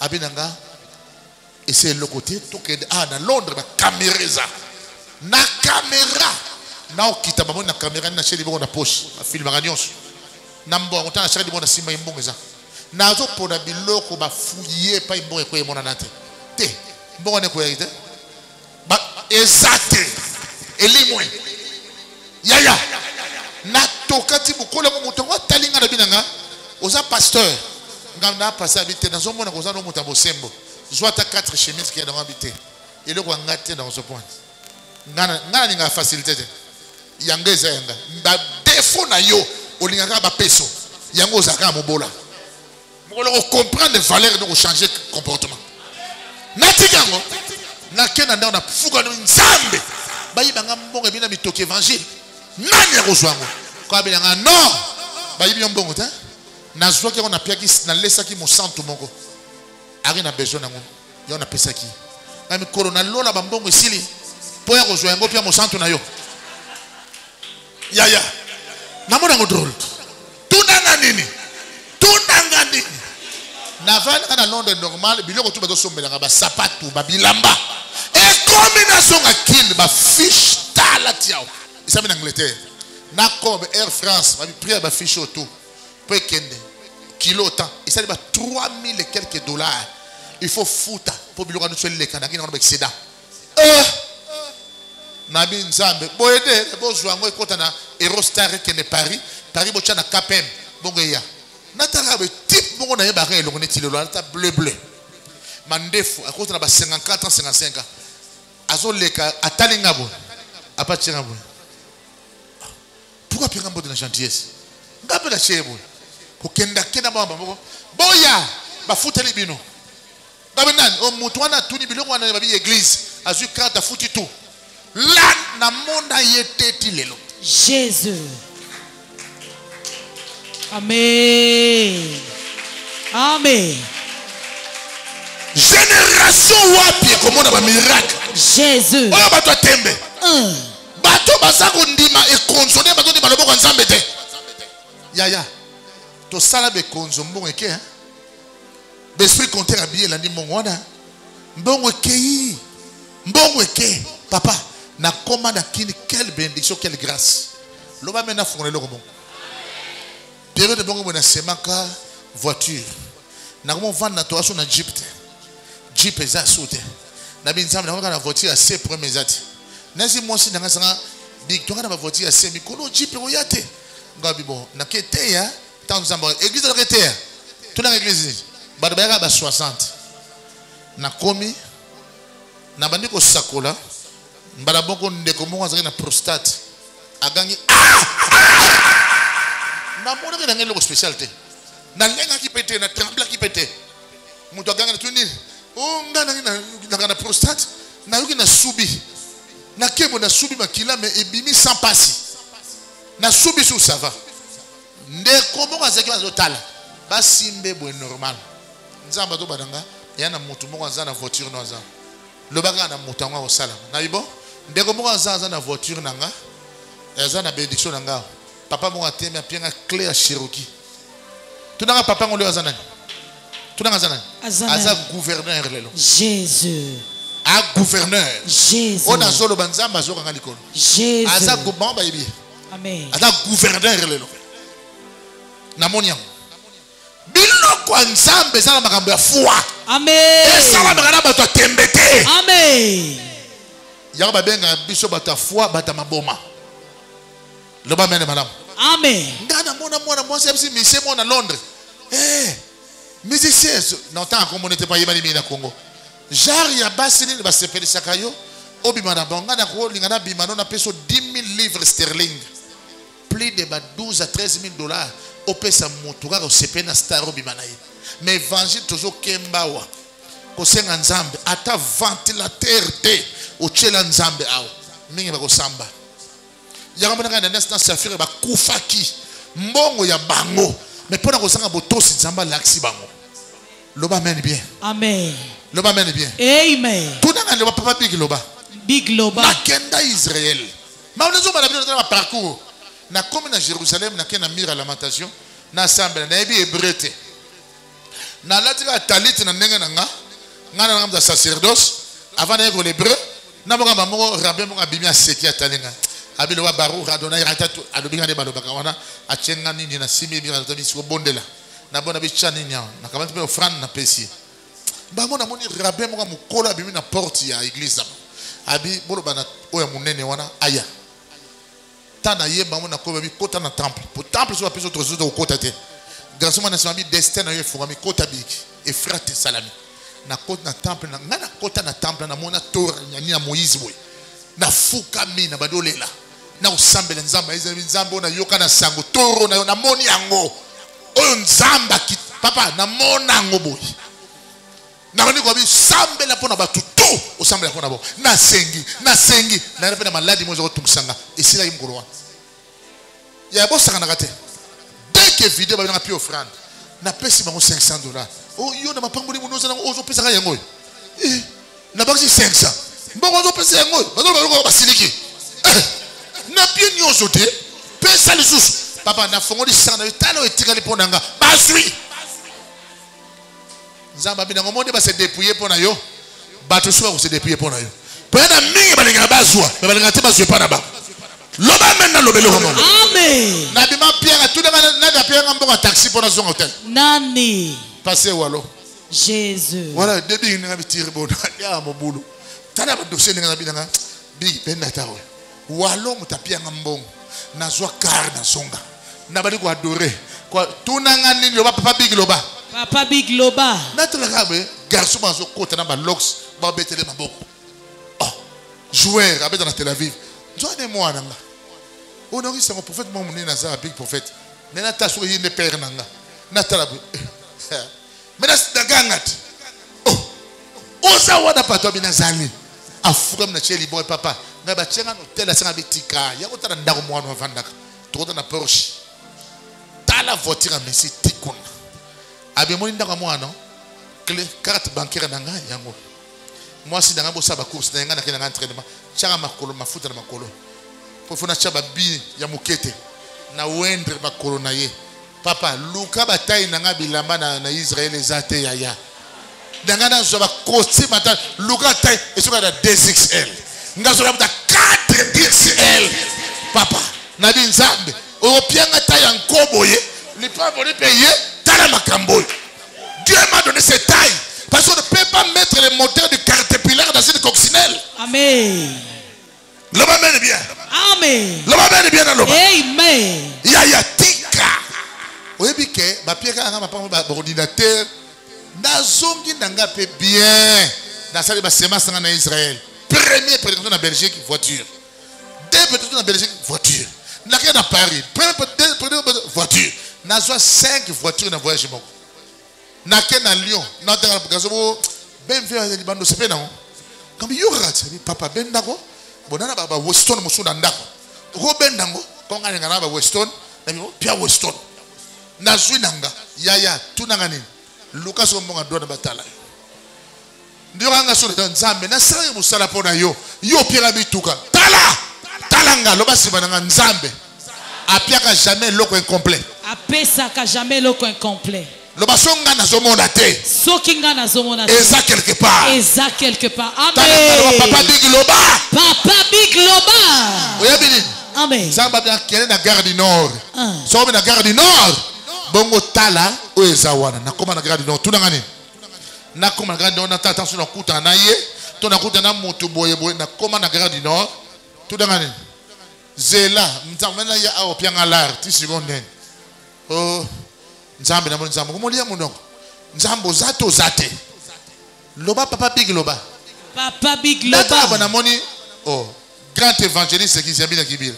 Speaker 3: abinanga et c'est le côté to que na Londres ba caméra na caméra na okita ba na caméra na cheli bongo na poche film nganyos na mbongo tana cheli bongo na simba mbongo za na zo pona biloko ba fouiller pa mbongo ko yemona nate te mbongo ne ko yite ba exacte elimwe yaya na tokati bukola mo mutongo talinga na binanga oza pasteur ngana passer habiter na zo mona ko za no mutambo sembo zo ata 4 chemises qui est dans habiter et le ko ngate dans ce point ngana ninga facilité yanga ezenga ba défaut na yo olingaka ba peso yango zaka mobola mokolo ko comprendre valeur de changer comportement natikango na kena ndao na fuka no nzambe bayi banga mbongo bina mitoke évangile nani ya kozwango kwa bilanga non bayi bi mbongo ta na zwa ke on a piaki na lesaki mo santo moko ari na besoin nango yo na pesaki na mikolo na lola ba mbongo esili po ya kozwa yango pia mo santo na yo yaya namona ngo drôle tunanga nini na vana na Londres normal biloko tu bazo sombelanga ba sapatu ba bilamba et combinaison akil ba fiche tala tiao isa en Angleterre na comme Air France va prix ba fiche auto pour kende kilo temps et ça va 3000 et quelques dollars il faut fouta pour biloko nous sur les canaki na excédent na bi nzambe boyede bozwa ngo ekota na Eurostar kende Paris bo tcha na KPM bongo ya nataka be type bongo na yeba ka elongo neti lelo ata bleu bleu mandefu akota na ba 54 ans 55 ans azoleka atalinga bo apatinga bo pourquoi pire de la gentillesse ngape la chebo ko kenda bamba boya ba futeli bino ngabe nani o mutu wana tuni bilongo wana ba bi église azu carte futi tout là na monda yeteti lelo
Speaker 2: Jésus. Amen. Amen.
Speaker 3: Génération wapi comme on a un miracle.
Speaker 2: Jésus.
Speaker 3: Oya bato tembe. Bato basako ndima e consonner bato ndima loboko nzambe te. Ya. To sala be konzo mbongo eke hein. L'esprit compter habillé la ndi mbongo wana. Mbongo eke. Papa, na commande kini quelle bénédiction, quelle grâce. Loba mena fongole lo bongo. Période de bongo na semaka voiture. Na comment vendre na toaso na Jeep. Jeep eza soute. Na binzambe na na voiture assez premier zati. Nasi mosi na ngasa big to na voiture assez mikolo Jeep oyate. Ngabi bon na kete ya tant nzamba église de kete ya. Tout na église. Ba ba 60. Na komi na bandi ko sakola mbala boko ndeko mo azaki na prostate agangi na mona ke ngelo ko spécialité na lenga ki pété na trembla ki pété muto aganga na tuni o ngana na prostate na yuki na subi na kebo na subi makila mais ebimi sans passer na subi sous ça va ndeko mo azaki azotala basimbe bo normal nzamba to badanga yana mutu mo azana voiture no azana lobanga na mutu ngwa osala na bibo ndeko mo azana na voiture nanga azana bénédiction nanga papa mo atemi apianga clé à Cherokee tunanga papa ngolo azana tunanga azana gouverneur lelo
Speaker 2: Jésus
Speaker 3: a gouverneur
Speaker 2: Jésus
Speaker 3: on a solo banzamba zo kanga likolo
Speaker 2: Jésus
Speaker 3: aza gouvernement yebi
Speaker 2: amen
Speaker 3: aza gouverneur lelo na moniam biloko nzambe zala makambo ya foi
Speaker 2: amen
Speaker 3: esala makana bato tembete
Speaker 2: amen
Speaker 3: yaka babenga biso bato foi bato maboma loba mene madame
Speaker 2: amen
Speaker 3: ngana mona moi c'est monsieur moi na Londres musicien non tant comme on n'était pas yebani mi na Congo genre ya basini ba sepeli sakayo obima na bonga na ko lingana bimano na peso 10,000 livres sterling plus de 12 à 13,000 dollars au pesa motuka ko sepena star obima na ye mais évangile toujours kembawa ko senga nzambe ata ventilateur te o chela nzambe awo mingi ba ko samba yaka na instant safire ba kufaki mbongo ya bango mais pona ko sanga botosi nzamba laksi bango loba amen bien
Speaker 2: amen
Speaker 3: loba amen bien
Speaker 2: amen
Speaker 3: tout na loba papa big loba na kenda Israël ma on zo ba na parcours na comme na Jérusalem na kena mire à lamentation na assemblée na ebi hébreu na latika talit na ndenga nga ngana ngam da sacerdoce avant d'être l'hébreu na mo ngam mo rabbe mo ngabimi aseki atalenga abilo wa baru radona iratatu adobinga de balobaka wana achenga nini na simi bi radona biso bondela na bona bi chani nya na kamati pe offrande na pesi ba mo na moni rabbe mo ngam kola bimi na porte ya église abi bolo bana oya munene wana aya tana yeba mo na ko bi kota na temple pour temple so apeso to zo kota te grâce mo na sami destin na yo fo mi kota biki et frate salami na kota na temple na ngana kota na temple na mona tor nyani na Moïse boy na fuka mina badolela na usambele nzamba nzambo na yoka na sango toro na moni yango oyo nzamba ki papa na mona ngo boy na ngani ko bi sambela pona batu to usambela pona bo na sengi na repena maladi mozo ko tumusanga esila yimgoro wa ya bo saka na kate dès que vidéo ba na pi offrande na pesi bango $500 oh yo na mapangoli munoza na ozo pesa ka yango na bakisi 500 mbongo zo pesa yango bazo baloko basiliki na bien nyoso te pesa lisusu papa na fongoli sana talo etikali ponanga basui nzamba bina ngomonde ba se dépouiller pona yo bato suka ko se dépouiller pona yo pena mingi balinga bazwa balinga te bazwe pana ba Loba maintenant lobelo homo.
Speaker 1: Amen.
Speaker 3: Na bima pierre tout na pierre ngambonga taxi pour son hôtel.
Speaker 1: Nani.
Speaker 3: Passez walo.
Speaker 1: Jésus.
Speaker 3: Voilà, début nga bitire bon ya mobulu. Tana ba dossier nga bidanga big penda tawe. Walo mutapia ngambongo. Na zwa car na songa. Na bali ko adorer. Kwa tunanga nini loba papa big loba.
Speaker 1: Papa big loba.
Speaker 3: Na tala be garçon bazo kota na ba lox ba betele maboko. Oh. Joueur abeta na Tel Aviv. Joine moi nanga. On a vu c'est mon prophète mon na za big prophète. Nena taso yinde père nanga. Na tala be. Mais là c'est dangat. Oh. Oza wana pato binazali. Afuka mna cheli boy papa. Na ba tsenga hotel asanga betika. Ya kotala ndako mwana vandaka. Toda na Porsche. Tala voiture a messi tikuna. Abemoni ndako mwana. Clé carte bancaire nanga yango. Moi si dans bossa ba course na ngana kena entraînement. Changa makolo mafuta na makolo. Pofuna chaba bi ya mukete. Na wendre makolo na ye. Papa, Luka bataille nanga bilamba na Israël ezate yaya. Nanga na zo ba kosi mata Luka taille et sur la 2XL. Nga zo ba 4XL. Papa, na bi nzambe. Européen taille en koboye, les pas voler payer tala makambo. Dieu m'a donné cette taille parce qu'on ne peut pas mettre les moteurs du caterpillar dans une coccinelle.
Speaker 1: Amen.
Speaker 3: L'homme est bien.
Speaker 1: Amen.
Speaker 3: L'homme est bien dans l'homme.
Speaker 1: Amen.
Speaker 3: Yaya tika. Oui, que ma pierre a un ordinateur. Nazongi nanga pe bien. Dans sa liba semence en Israël. Premier président en Belgique voiture. Deux présidents en Belgique voiture. N'a rien à Paris. Premier voiture. N'a 5 voitures dans voyage mon. N'a qu'un à Lyon. N'a pas gazo. Ben vieux les bandes c'est pas non. Comme il y aura papa ben dago. Bonana baba Weston musunda ndako. Robin dango. Konga ngana baba Weston. Na pia Weston. Nazwi nanga yaya tunanga nini Lucas ombonga dona batala ndio anga so de nzambe na sala musala pona yo pira bituka talanga loba sibananga nzambe apiaka jamais loko incomplet
Speaker 1: apesaka jamais loko incomplet
Speaker 3: loba songa na zomona te
Speaker 1: soki nga na zomona te
Speaker 3: eza quelque part amen papa big loba oyabini
Speaker 1: amen
Speaker 3: zamba bien kene na gare du nord so na gare du nord bongo tala oezawana nakoma na grade non tuna ngani nakoma na grade non na tata so nakuta na ye to nakuta na moto boye nakoma na grade non tuna ngani zela mzamena ya au pianga lar ti seconde oh nzambe na nzambe komolia munongo nzambo zato zate loba papa big loba bana moni oh grand évangéliste qui s'habille na kibila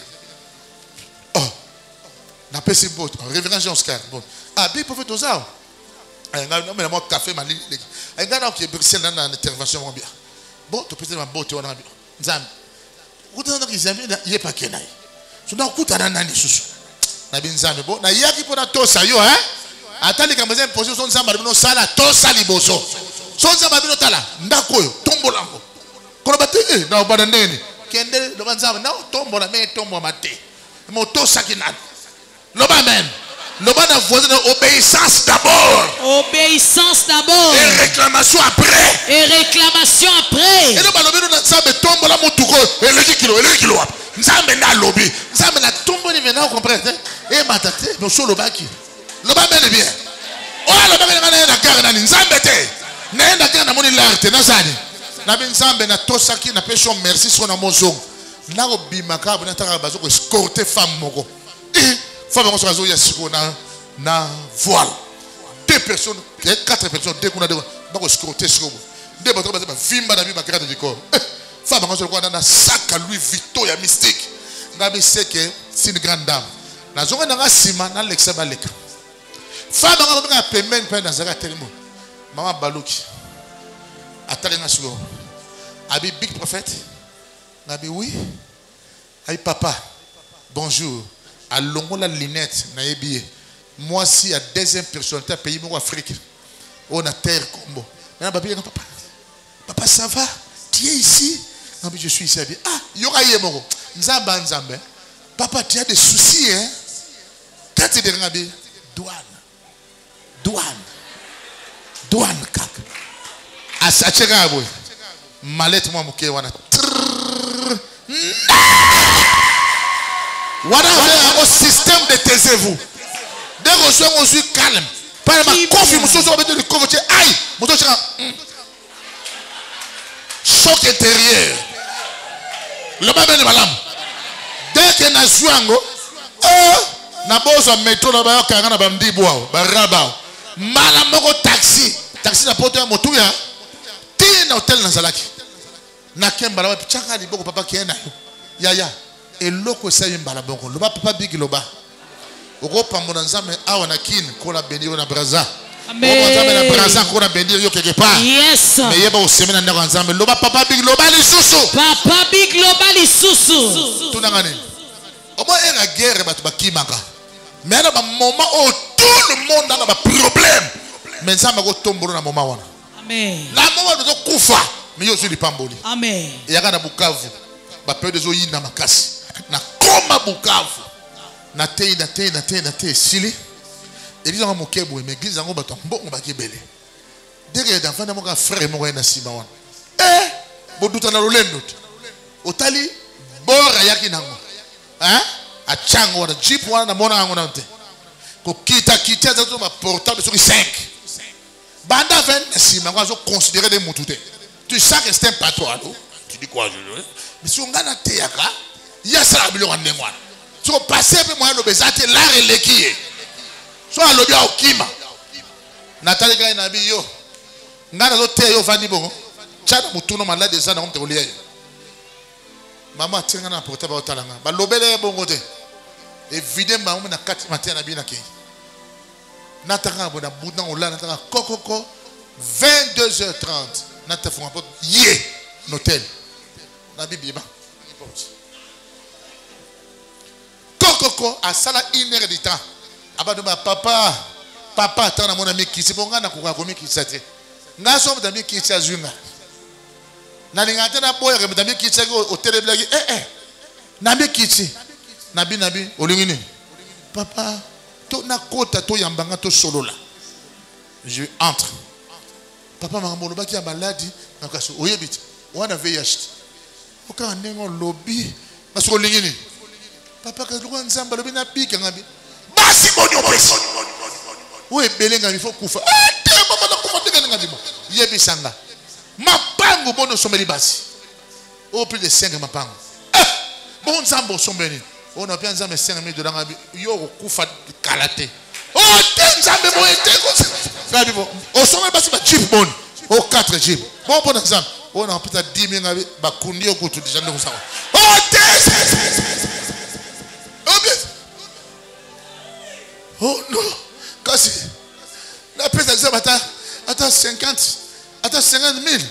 Speaker 3: na pesi bot révérend Oscar bon big prophète ozao nga na mo café mali nga na ki Bruxelles na intervention mo bien bon to peut-être ma bote wana nzambe kutana ki zambi na ye pa kenai so na kutana nani susu na binzambe bon na yaki pona tosa yo atali ka mzembe position nzamba bino sala tosa liboso so nzamba bino tala ndako yo tombolango kono bate na obana ndeni kende lo nzamba na tombola me tombo mate mo tosa kinani L'homme amen. L'homme a voisin obéissance d'abord.
Speaker 1: Obéissance d'abord.
Speaker 3: Et réclamation après.
Speaker 1: Et réclamation après.
Speaker 3: Et le balobi na nzambe tombe la mutuko. Eleki kilo. Nzambe na lobi. Nzambe na tombe ni vena comprendre. Et matate no solo baki. L'homme amen bien. Oh l'homme amen na gare na nzambe te. Na enda gare na moni l'arte na zani. Na bin nzambe na tosaki na péché merci sur na mozong. Na obimaka na taka bazo ko escorter femme moko. Femme on y a na voile 2 personnes 4 personnes dès qu'on a donc escroquer sur vous 2 personnes va vimba na biba carte du corps femme on a na sac à Louis Vuitton ya mystique ngabe c'est que c'est une grande dame na zonga na sima na Alexa Baleka femme on a paiement pe na zaka tellement maman Baluki atale na sulo abi big prophète ngabe oui ay papa bonjour à longo la lunette na yebié moi si à deuxième personnalité pays mon Afrique on a terre combo papa ça va tu es ici non mais je suis ici yoka yemoko nzamba papa tu as des soucis quand tu es ngabi douane kak asacheka boy mallette moi moké wana Voilà un système de taisez-vous. Dès que on suis calme. Pas ma confirmation sur le covotier. Aïe, mon choc intérieur. Le bas de madame. Dès que na suango, na bozo métro na ba kanga na bamdi boa, baraba. Mala moko taxi na poto ya motu ya. Ti na hotel na zalaki. Na kemba la pichaka li boko papa kiena. Yaya. Eloko sa yimbala bongo. Le ba papa big loba. Oko pamona nzame awa na kin ko la bendio na braza.
Speaker 2: Amen.
Speaker 3: Nzame na braza ko na bendio yo quelque part.
Speaker 2: Yes.
Speaker 3: Mais yeba o semena ndako nzame loba papa big loba li susu.
Speaker 2: Papa big loba li susu.
Speaker 3: Tunangani. Omo era guerre batu bakimaka. Mais na ba moment où tout le monde a ba problème. Mais nzame ko tombolo na moment wana.
Speaker 2: Amen.
Speaker 3: Na moment do kufa. Mais yo zuli pamboli.
Speaker 2: Amen.
Speaker 3: Yaka na Bukavu. Ba peu de zo yina makasi. Na koma Bukavu. Na te sili. Église en mokebo mais église en bato mbongo bakebele. Dès d'enfant na moka frère moko na sima wana. Boduta na lolendo. Otali bora yaki nango. Hein? A chango wana jeep wana na mona ngo na nte. Ko kita za to ba portable sur 5. Banda 20 na sima ngo zo considérer des mutute. Tu sais que c'est un patois alors. Tu dis quoi je? Mais si on gana te yaka, ya sala bilo ngane ngwana. So passer pe moyen l'obésité la releki. So alobia okima. Natali ga na biyo. Ngana zo te yo vandi bongo. Chana mutuno malade za na mte kolia. Mama tinga na portable otalanga. Ba lobele bongo te. Évidemment on na 4 matin na bina ke. Natanga bona budna ola natanga kokoko 22h30. Nata fo rapport yé l'hôtel. Na bibiba. Kokoko a sala 1 heure de temps. Abadoma papa attends na mon ami qui c'est bon ngana ko komi ki sate. Nga so mdami ki tsa zunga. Na lingata na boya mdami ki tsa au teleblagi na mi kiti. Nabi olingini. Papa to na kota to yambanga to solola. Je entre. Papa m'a molo baki ya maladi na kaso oyebiti. Wana VIH. Oka nengo lobby na so olingini. Papa ka lwa nzamba lobi na pika ngabi. Basi bonyo pesi. Oye belenga il faut kufa. Te mama na kufa te ngabi mo. Yebi sanga. Mapango bono someli basi. Au plus de 5 mapango. Bon nzamba sombeni. On a bien nzamba 5 000 $ ngabi. Yo kufa kalate. Oh te nzamba mo ete ko. Ngabi bo. O someli basi ba jeep bon. O 4 jeep. Bon bon nzamba. On a peut-être 10 000 ngabi ba kundi yo kutu déjà ndo sawa. Oh te. Oh non, kasi la pesa zaba ata 50 000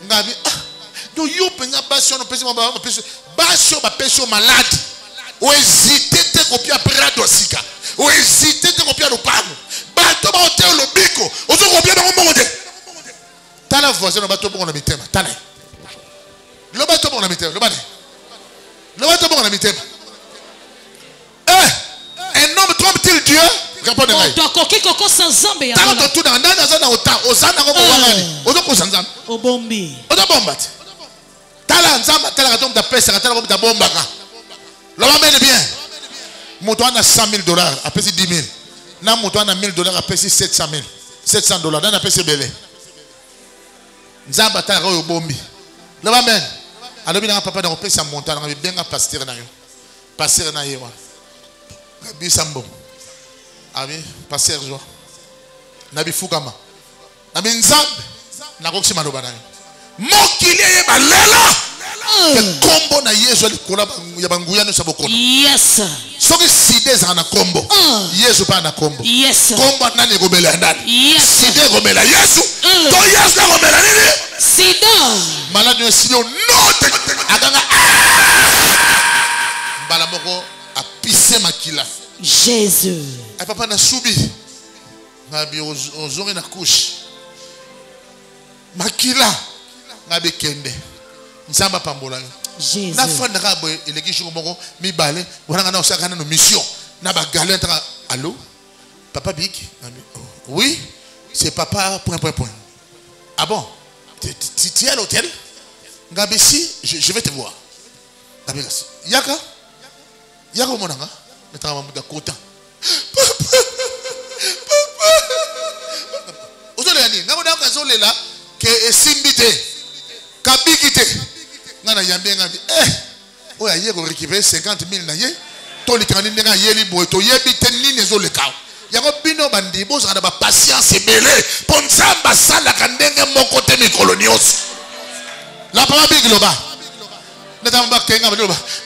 Speaker 3: ngabi do yo penga basio no pesa ba basio ba pesio malade o hésiter te kopia prado sika o hésiter te kopia lo pago ba to ba hotel lo biko o zo kopia ba mbongo de tala voisin no ba to bongo na mitema tala lo ba to bongo na mitema lo ba to bongo na mitema un homme trompe-t-il Dieu? Répondez-moi. Tant tout dans un autant, aux ânes aux autres
Speaker 2: au bombi.
Speaker 3: Aux autres bombes. Tala nzamba, tala tombe da pesa, tala tombe da bomba. L'homme est bien. Mouton a 100 000 $, après 10 000. Nan mouton a 1 000 $, après 700 000. 700 $. Nan après c'est belé. Nzamba tala au bombi. L'homme est bien. Alors bien papa dans pesa montagne, on bien à pasteur na yo. Pasteur na yo. Bisambo. Abi passer joie. Nabi fukama. Nabi nzambe. Nakoksi maloba na yo. Mokili ye balela. Le combo na Yesu alikola ya banguya no saboko.
Speaker 2: Yes.
Speaker 3: Soki side za na combo. Yesu pa na combo.
Speaker 2: Yes.
Speaker 3: Combo nani gomela ndani.
Speaker 2: Yes.
Speaker 3: Side gomela Yesu. To Yesu na gomela nini?
Speaker 2: Sida.
Speaker 3: Malade side note. Aganga. Mbala moko a pissé makila.
Speaker 2: Jésus.
Speaker 3: Et papa na subi. Ngabi ozongi na couche. Makila. Ngabi kende. Nzamba pambola.
Speaker 2: Jésus.
Speaker 3: Na fanda ka boy eleki shiko moko mi bale. Wana na osaka na mission. Na ba galère tra. Allô? Papa Big? Oui, c'est papa point. Ah bon? Tu es à l'hôtel? Ngabi si je vais te voir. Ngabi Yaka? Yako monanga, metanga mamuda kota. Ozole yani, ngamo da kazole la ke esimbite. Kabikite. Ngana yambe ngabi oya ye ko récupérer 50,000 na ye. To likani nga yeli boy to yebite nini ezole ka. Yako bino bandi bo za ba patience belé. Ponsamba sala kandenge moko te mikolo nyos. La parole big loba.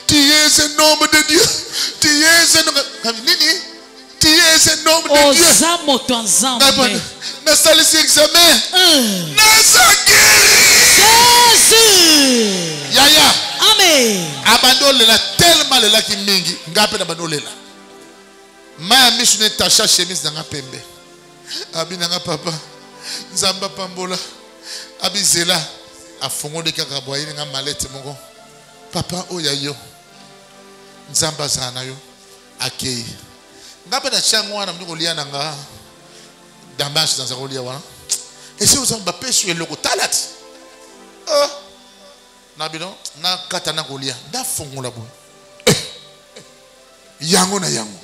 Speaker 3: Tu es un homme de Dieu. Tu es un homme de Dieu. Tu es un homme de Dieu. Mais ça les examens. Jésus. Yaya. Amen. Abandonne la tellement la qui mingi. Ngape abandonne la. Ma mission tacha chemise dans pembe. Abinanga papa. Nzamba pambola. Abizela. Afongo de kakaboye nga malette mongo. Papa oyayo nzamba zana yo akei ngapa na changwa na mngo lia nanga damage dans akolia wana ese uzamba pesu eloko talati na bino na kata na kolia da fongola bo yango na yango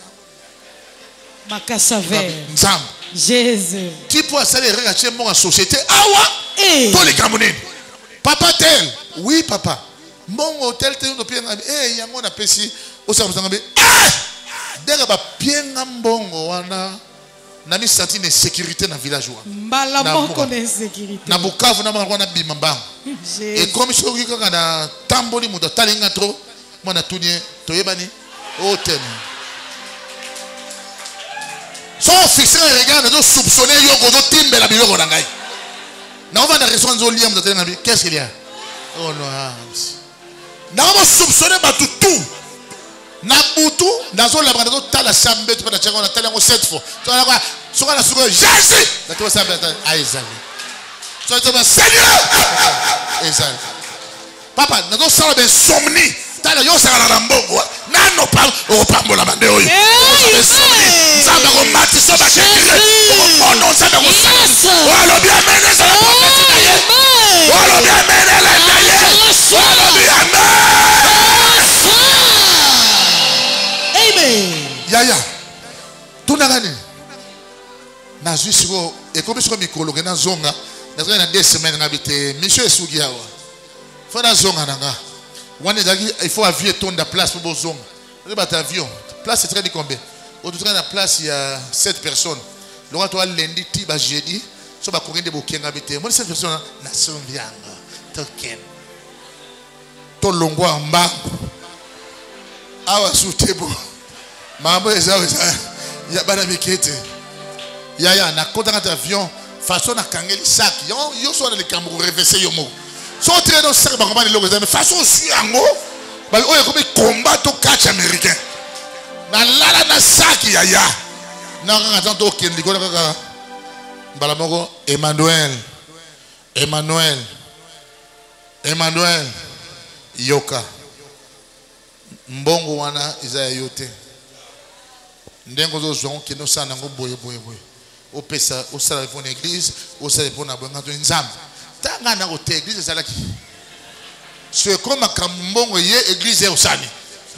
Speaker 2: makasa ver
Speaker 3: nzamba
Speaker 2: Jésus
Speaker 3: tipo asale rega chembo en société awa to le kamunene papa tel oui papa mon hôtel te no pienga yango na pesi osamuzanga be dega ba pienga mbongo wana na mi senti ne sécurité na village wa
Speaker 2: mbala moko na sécurité
Speaker 3: na Bukavu na mwana na bimamba et comme je suis kaka na tamboli muto talinga tro mwana tunie toyebani hôtel son fixé un regard de soupçonner yoko do timbe la biloko na ngai na on va na restaurant zolia muto talinga bi qu'est-ce qu'il y a oh non na on soupçonner batu tout na butu nazo la brando tala sambe tu pa tchanga na tala ngo 7 fois to na kwa soka na suko Jésus na to sambe aizali so to ba Seigneur ezali papa nazo sala ben somni tala yo sala na mbongo nano pa o pambola bande oyo nzamba ko mati so ba kekile o no nzamba ko sala walo bien mene ça la prophétie na ye walo bien mene la na ye walo bien Yaya, tout n'a gagné. Na jusqu'au et comme je suis mikolo na zonga, na 2 semaines habité. Monsieur Sugiawa. Faut na zonga nanga. Wane dagi il faut avier ton de place pour beau zonga. Le bat avion. Place c'est très dit combien? Au total la place il y a 7 personnes. L'on toi lundi ti ba jeudi, so ba courir de bokenga habité. Moi 7 personnes na sonvianga. Token. To longwa en bas. Awa soutebo. Mambo ezawe ya bana mikete yaya na kota na avion façon na kangeli sac yo so na le kambo reverser yo mo so train no sac ba komani logo mais façon su yango ba oyo comme combat to catch américain na lala na sac yaya na nga tanto kendi ko kaka bala moko Emmanuel yoka mbongo wana izaya yote ndengo zo zongo kino sana ngo boye o pesa o sala pour l'église o sala pour na bonga to nzamba tanga na ko te église salaki c'est comme kambongo ye église o sani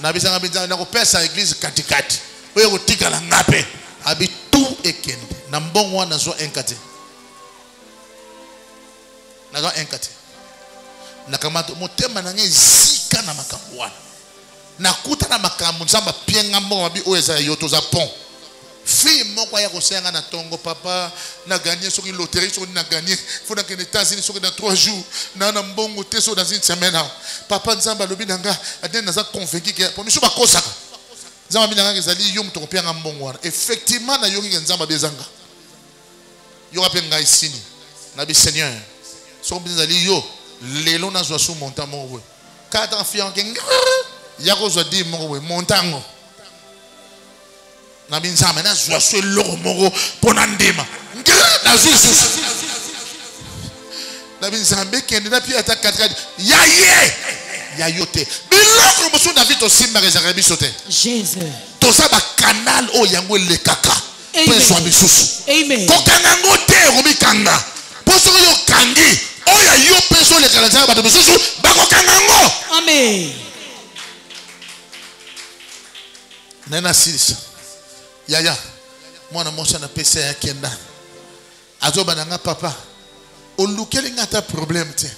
Speaker 3: na bisanga binza na ko pesa église katikati oyo ko tikala ngape abi tout ekende na mbongo wana zo enkate na zo enkate na kamato motema na nge zika na makambo wana nakuta na makambo nzamba pienga mbongo bi oeza yoto za pont fille moko ya kosenga na tongo papa na gagner soki loterie soki na gagner faut na que les États-Unis soki dans 3 jours na mbongo te so dans une semaine papa nzamba lobi nanga adena naza convaincu que pour miso bakosaka nzamba binanga ezali yo muto kopianga mbongo wana effectivement na yoki nzamba bezanga yo apenga isini na bi Seigneur so bizali yo lelo na zo sous montant mo 4 enfants qui yako zo di moko montango na binzama na zo so loko moko pona ndima na zo na binzambe kende na pia ta 4 ya yote biloko mosu David osimba rezaka bisote
Speaker 2: Jésus
Speaker 3: to sa ba canal o yango le kaka peso bisusu
Speaker 2: amen
Speaker 3: ko kanga ngote ko bikanga poso yo kangi o ya yo peso le kala ba bisusu ba ko kanga ngo
Speaker 2: amen
Speaker 3: Nena Silis. Yaya. Moi, na mocha na pesa ya kenda. Azoba nanga papa. Olukeli ngata problème te.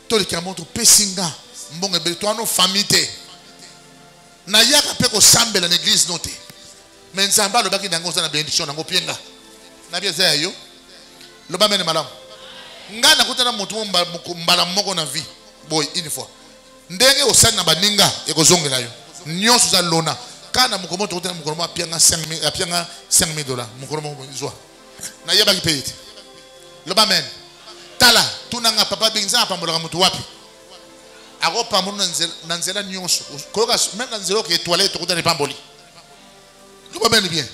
Speaker 3: Toli kamoto pesinga. Mbonge beli to ano famille te. Na yaka pe ko sambela na église note. Mais nzamba lo baki nango za na benediction nango pienga. Na bia za yo. Lo ba mene malam. Nga na kutana mutu mbala moko na vie. Boy une fois. Ndenge osana na baninga ekozongela yo. Nyonso za lona. Kana mukomo to kutana mukomo apianga 5000 apianga $5,000 mukomo zwa. Na yeba ki payite. Lo ba men. Tala tunanga papa binza pambola mutu wapi. Ako pamono nanzela nyonso. Koka même nanzelo ke toilette kutana pamboli. Lo ba men bien.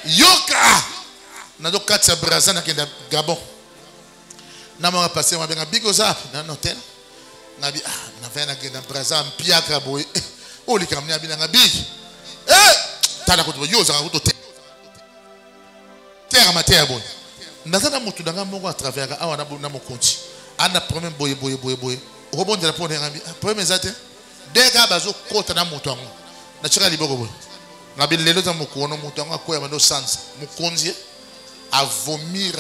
Speaker 3: Yoka. Na do katsa brazana kenda Gabon. Na mwa passer mwa benga bigo zap na hotel. Na bi na vena kenda brazana mpiaka boy. Oli kamni abina ngabiki. Tala ko yo za ko te. Terre matière boy. Ndazana mutu danga mongo à travers awa na mokonti. Ana problème boy. Rebonde la pour ngambi. Problème ezate. Dega bazo kota na mutu ango. Na chika liboko boy. Ngabi lelo za mukono mutu ango akoya mando sansa. Mukonzi à vomir,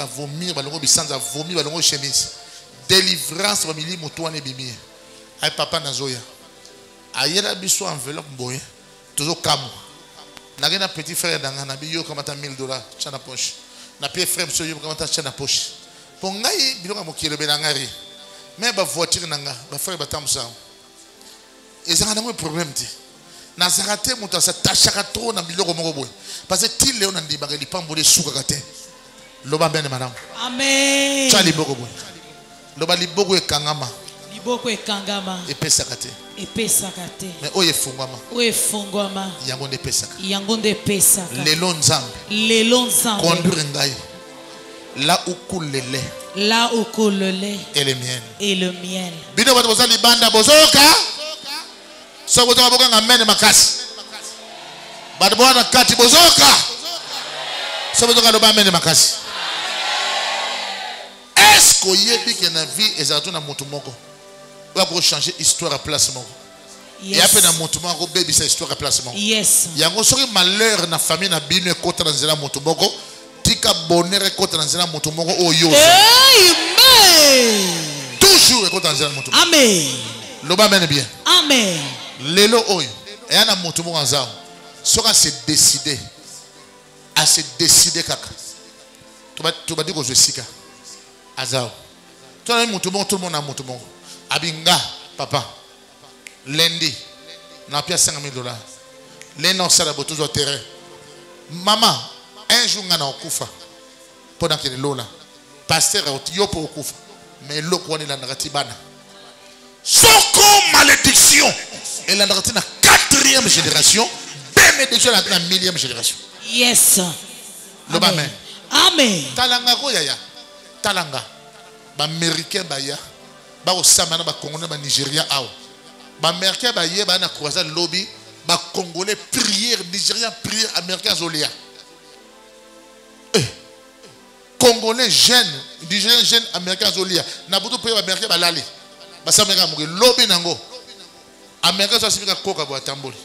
Speaker 3: balongo bisanza à vomir, balongo chemise. Délivrance famille mutuane bimi. Ay papa nazoya. Ayela biso enveloppe boy. Toujours kamo. Nagena petit frère danga na biyo kamata $1,000 chana poche. Na pied frère monsieur yo kamata chana poche. Pour ngai bilonga mokile belangari. Mais ba voiture nanga, ba frère batamsa. Ezanga na mo problème ti. Na zakate muta sa tachaka trop na biloko moko boy. Parce que ti leo na ndibaka lipambo de suka kate. Loba bene madame.
Speaker 2: Amen.
Speaker 3: Chali boko boy. Loba liboko ekangama.
Speaker 2: Liboko ekangama.
Speaker 3: Epesaka te. Mais oye fungwama. Yango nde pesaka. Lelo nzambe. Conduire ngai. Là où coule le lait. Et le miel. Bino bato boza libanda bozoka. So bozoka boka ngamene makasi. Bato bona kati bozoka. So bozoka loba mene makasi. Est-ce que yebi que na vie ezatu na mutu moko? Pour changer histoire à placement. Et après dans mon tour, on baby sa histoire à placement.
Speaker 2: Yes.
Speaker 3: Il y a un malheur na famille na bino côté dans zela motomoko, tika bonheur côté dans zela motomoko o yo. Amen. Toujours côté dans zela motomoko.
Speaker 2: Amen.
Speaker 3: Loba mène bien.
Speaker 2: Amen.
Speaker 3: Lelo oyo. Et y a na motomoko azao. Sera se décider kaka. Tu vas dire que je suis sika. Azao. Tu as un motomoko, tout le monde a un motomoko. Abinga, papa. Lundi, n'a pas $5,000. Lundi, on s'est raboté au terrain. Maman, un jour, on a okufa. Pendant que l'eau là, pasteur, yo pour okufa. Mais l'eau qu'on est là, naratibana. Soko malédiction. Et la narrative na 4e génération. Bénédiction la 1000e génération.
Speaker 2: Yes.
Speaker 3: Le amen.
Speaker 2: Amen.
Speaker 3: Talanga ko yaya. Talanga. Ba américain ba ya. Ba osama na ba congolais ba nigérien awo. Ba américain ba ye ba na croisade lobby ba congolais prière nigérien prière américain zolia. Congolais jeune nigérien jeune américain zolia. Na butu prière américain ba lali. Ba sameka muke lobby nango. Américain so sifika koka bo tamboli.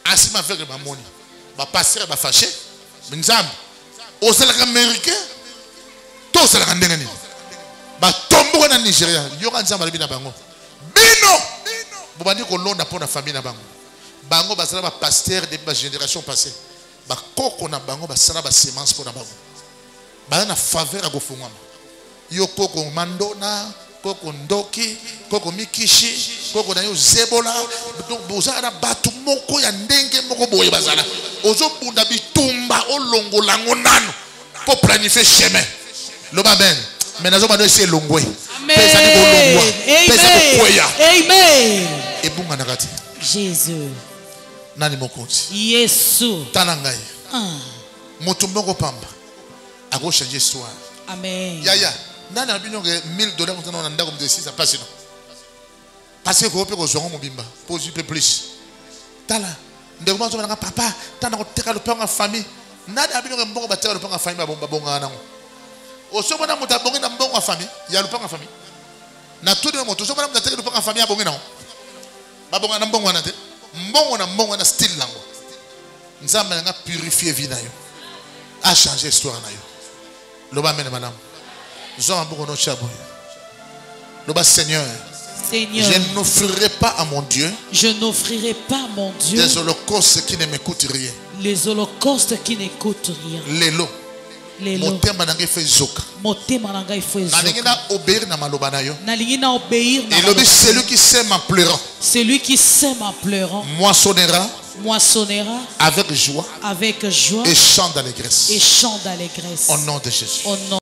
Speaker 3: Asima avec ba moni. Ba passer ba fâché. Nzambe. Au Sénégal américain. Tout ça la ndengani. Ba tombo na Nigeria, yoka nzamba libina bango. Bino. Bobandi ko londa pour la famille na bango. Bango basala ba pasteur de ba génération passée. Ba koko na bango basala ba semence pour na bango. Ba na faveur a gofungama. Yo koko mandona, koko ndoki, koko mikishi, koko na yo zebola, donc bozala batu moko ya ndenge moko boye bazala. Ozo bunda bitumba olongo lango nano pour planifier chemin. Loba ben. Mais nous allons essayer longwe.
Speaker 2: Amen. Amen.
Speaker 3: Et bon managati.
Speaker 2: Jésus.
Speaker 3: Nani mokonzi.
Speaker 2: Yesu.
Speaker 3: Tanangai. Motumboko pamba. A go changer histoire.
Speaker 2: Amen.
Speaker 3: Yaya. Nana bino $1,000 on a ndako mdesi ça passe non. Parce que ko pe ko zongo mobimba. Pour du plus. Tala. Ndeko mazo na papa, tana ko teka le panga famille. Nana bino mbongo bateka le panga famille ba bomba bonga nango. Osomona muta bongi na mbongo wa famille ya lupanga famille na tout de moto osomona muta teke lupanga famille ya bongi na ba bonga na mbongo na te mbongo na style lango Nzambe nga purifier vie na yo. A changer histoire na yo. Loba mene madame. Jean Bougono Chabo. Loba Seigneur.
Speaker 1: Seigneur,
Speaker 3: je n'offrirai pas à mon Dieu.
Speaker 1: Je n'offrirai pas à mon Dieu.
Speaker 3: Des holocaustes qui ne m'écoutent rien.
Speaker 1: Les holocaustes qui n'écoutent rien.
Speaker 3: Lelo. Motema nanga fait zoka.
Speaker 1: Motema nanga fait zoka.
Speaker 3: Nalingina obéir na maloba na yo.
Speaker 1: Nalingina obéir na
Speaker 3: maloba. Et celui qui sème en pleurant.
Speaker 1: Celui qui sème en pleurant.
Speaker 3: Moissonnera.
Speaker 1: Moissonnera.
Speaker 3: Avec joie.
Speaker 1: Avec joie.
Speaker 3: Et chant d'allégresse.
Speaker 1: Et chant d'allégresse.
Speaker 3: Au nom de Jésus.
Speaker 1: Au nom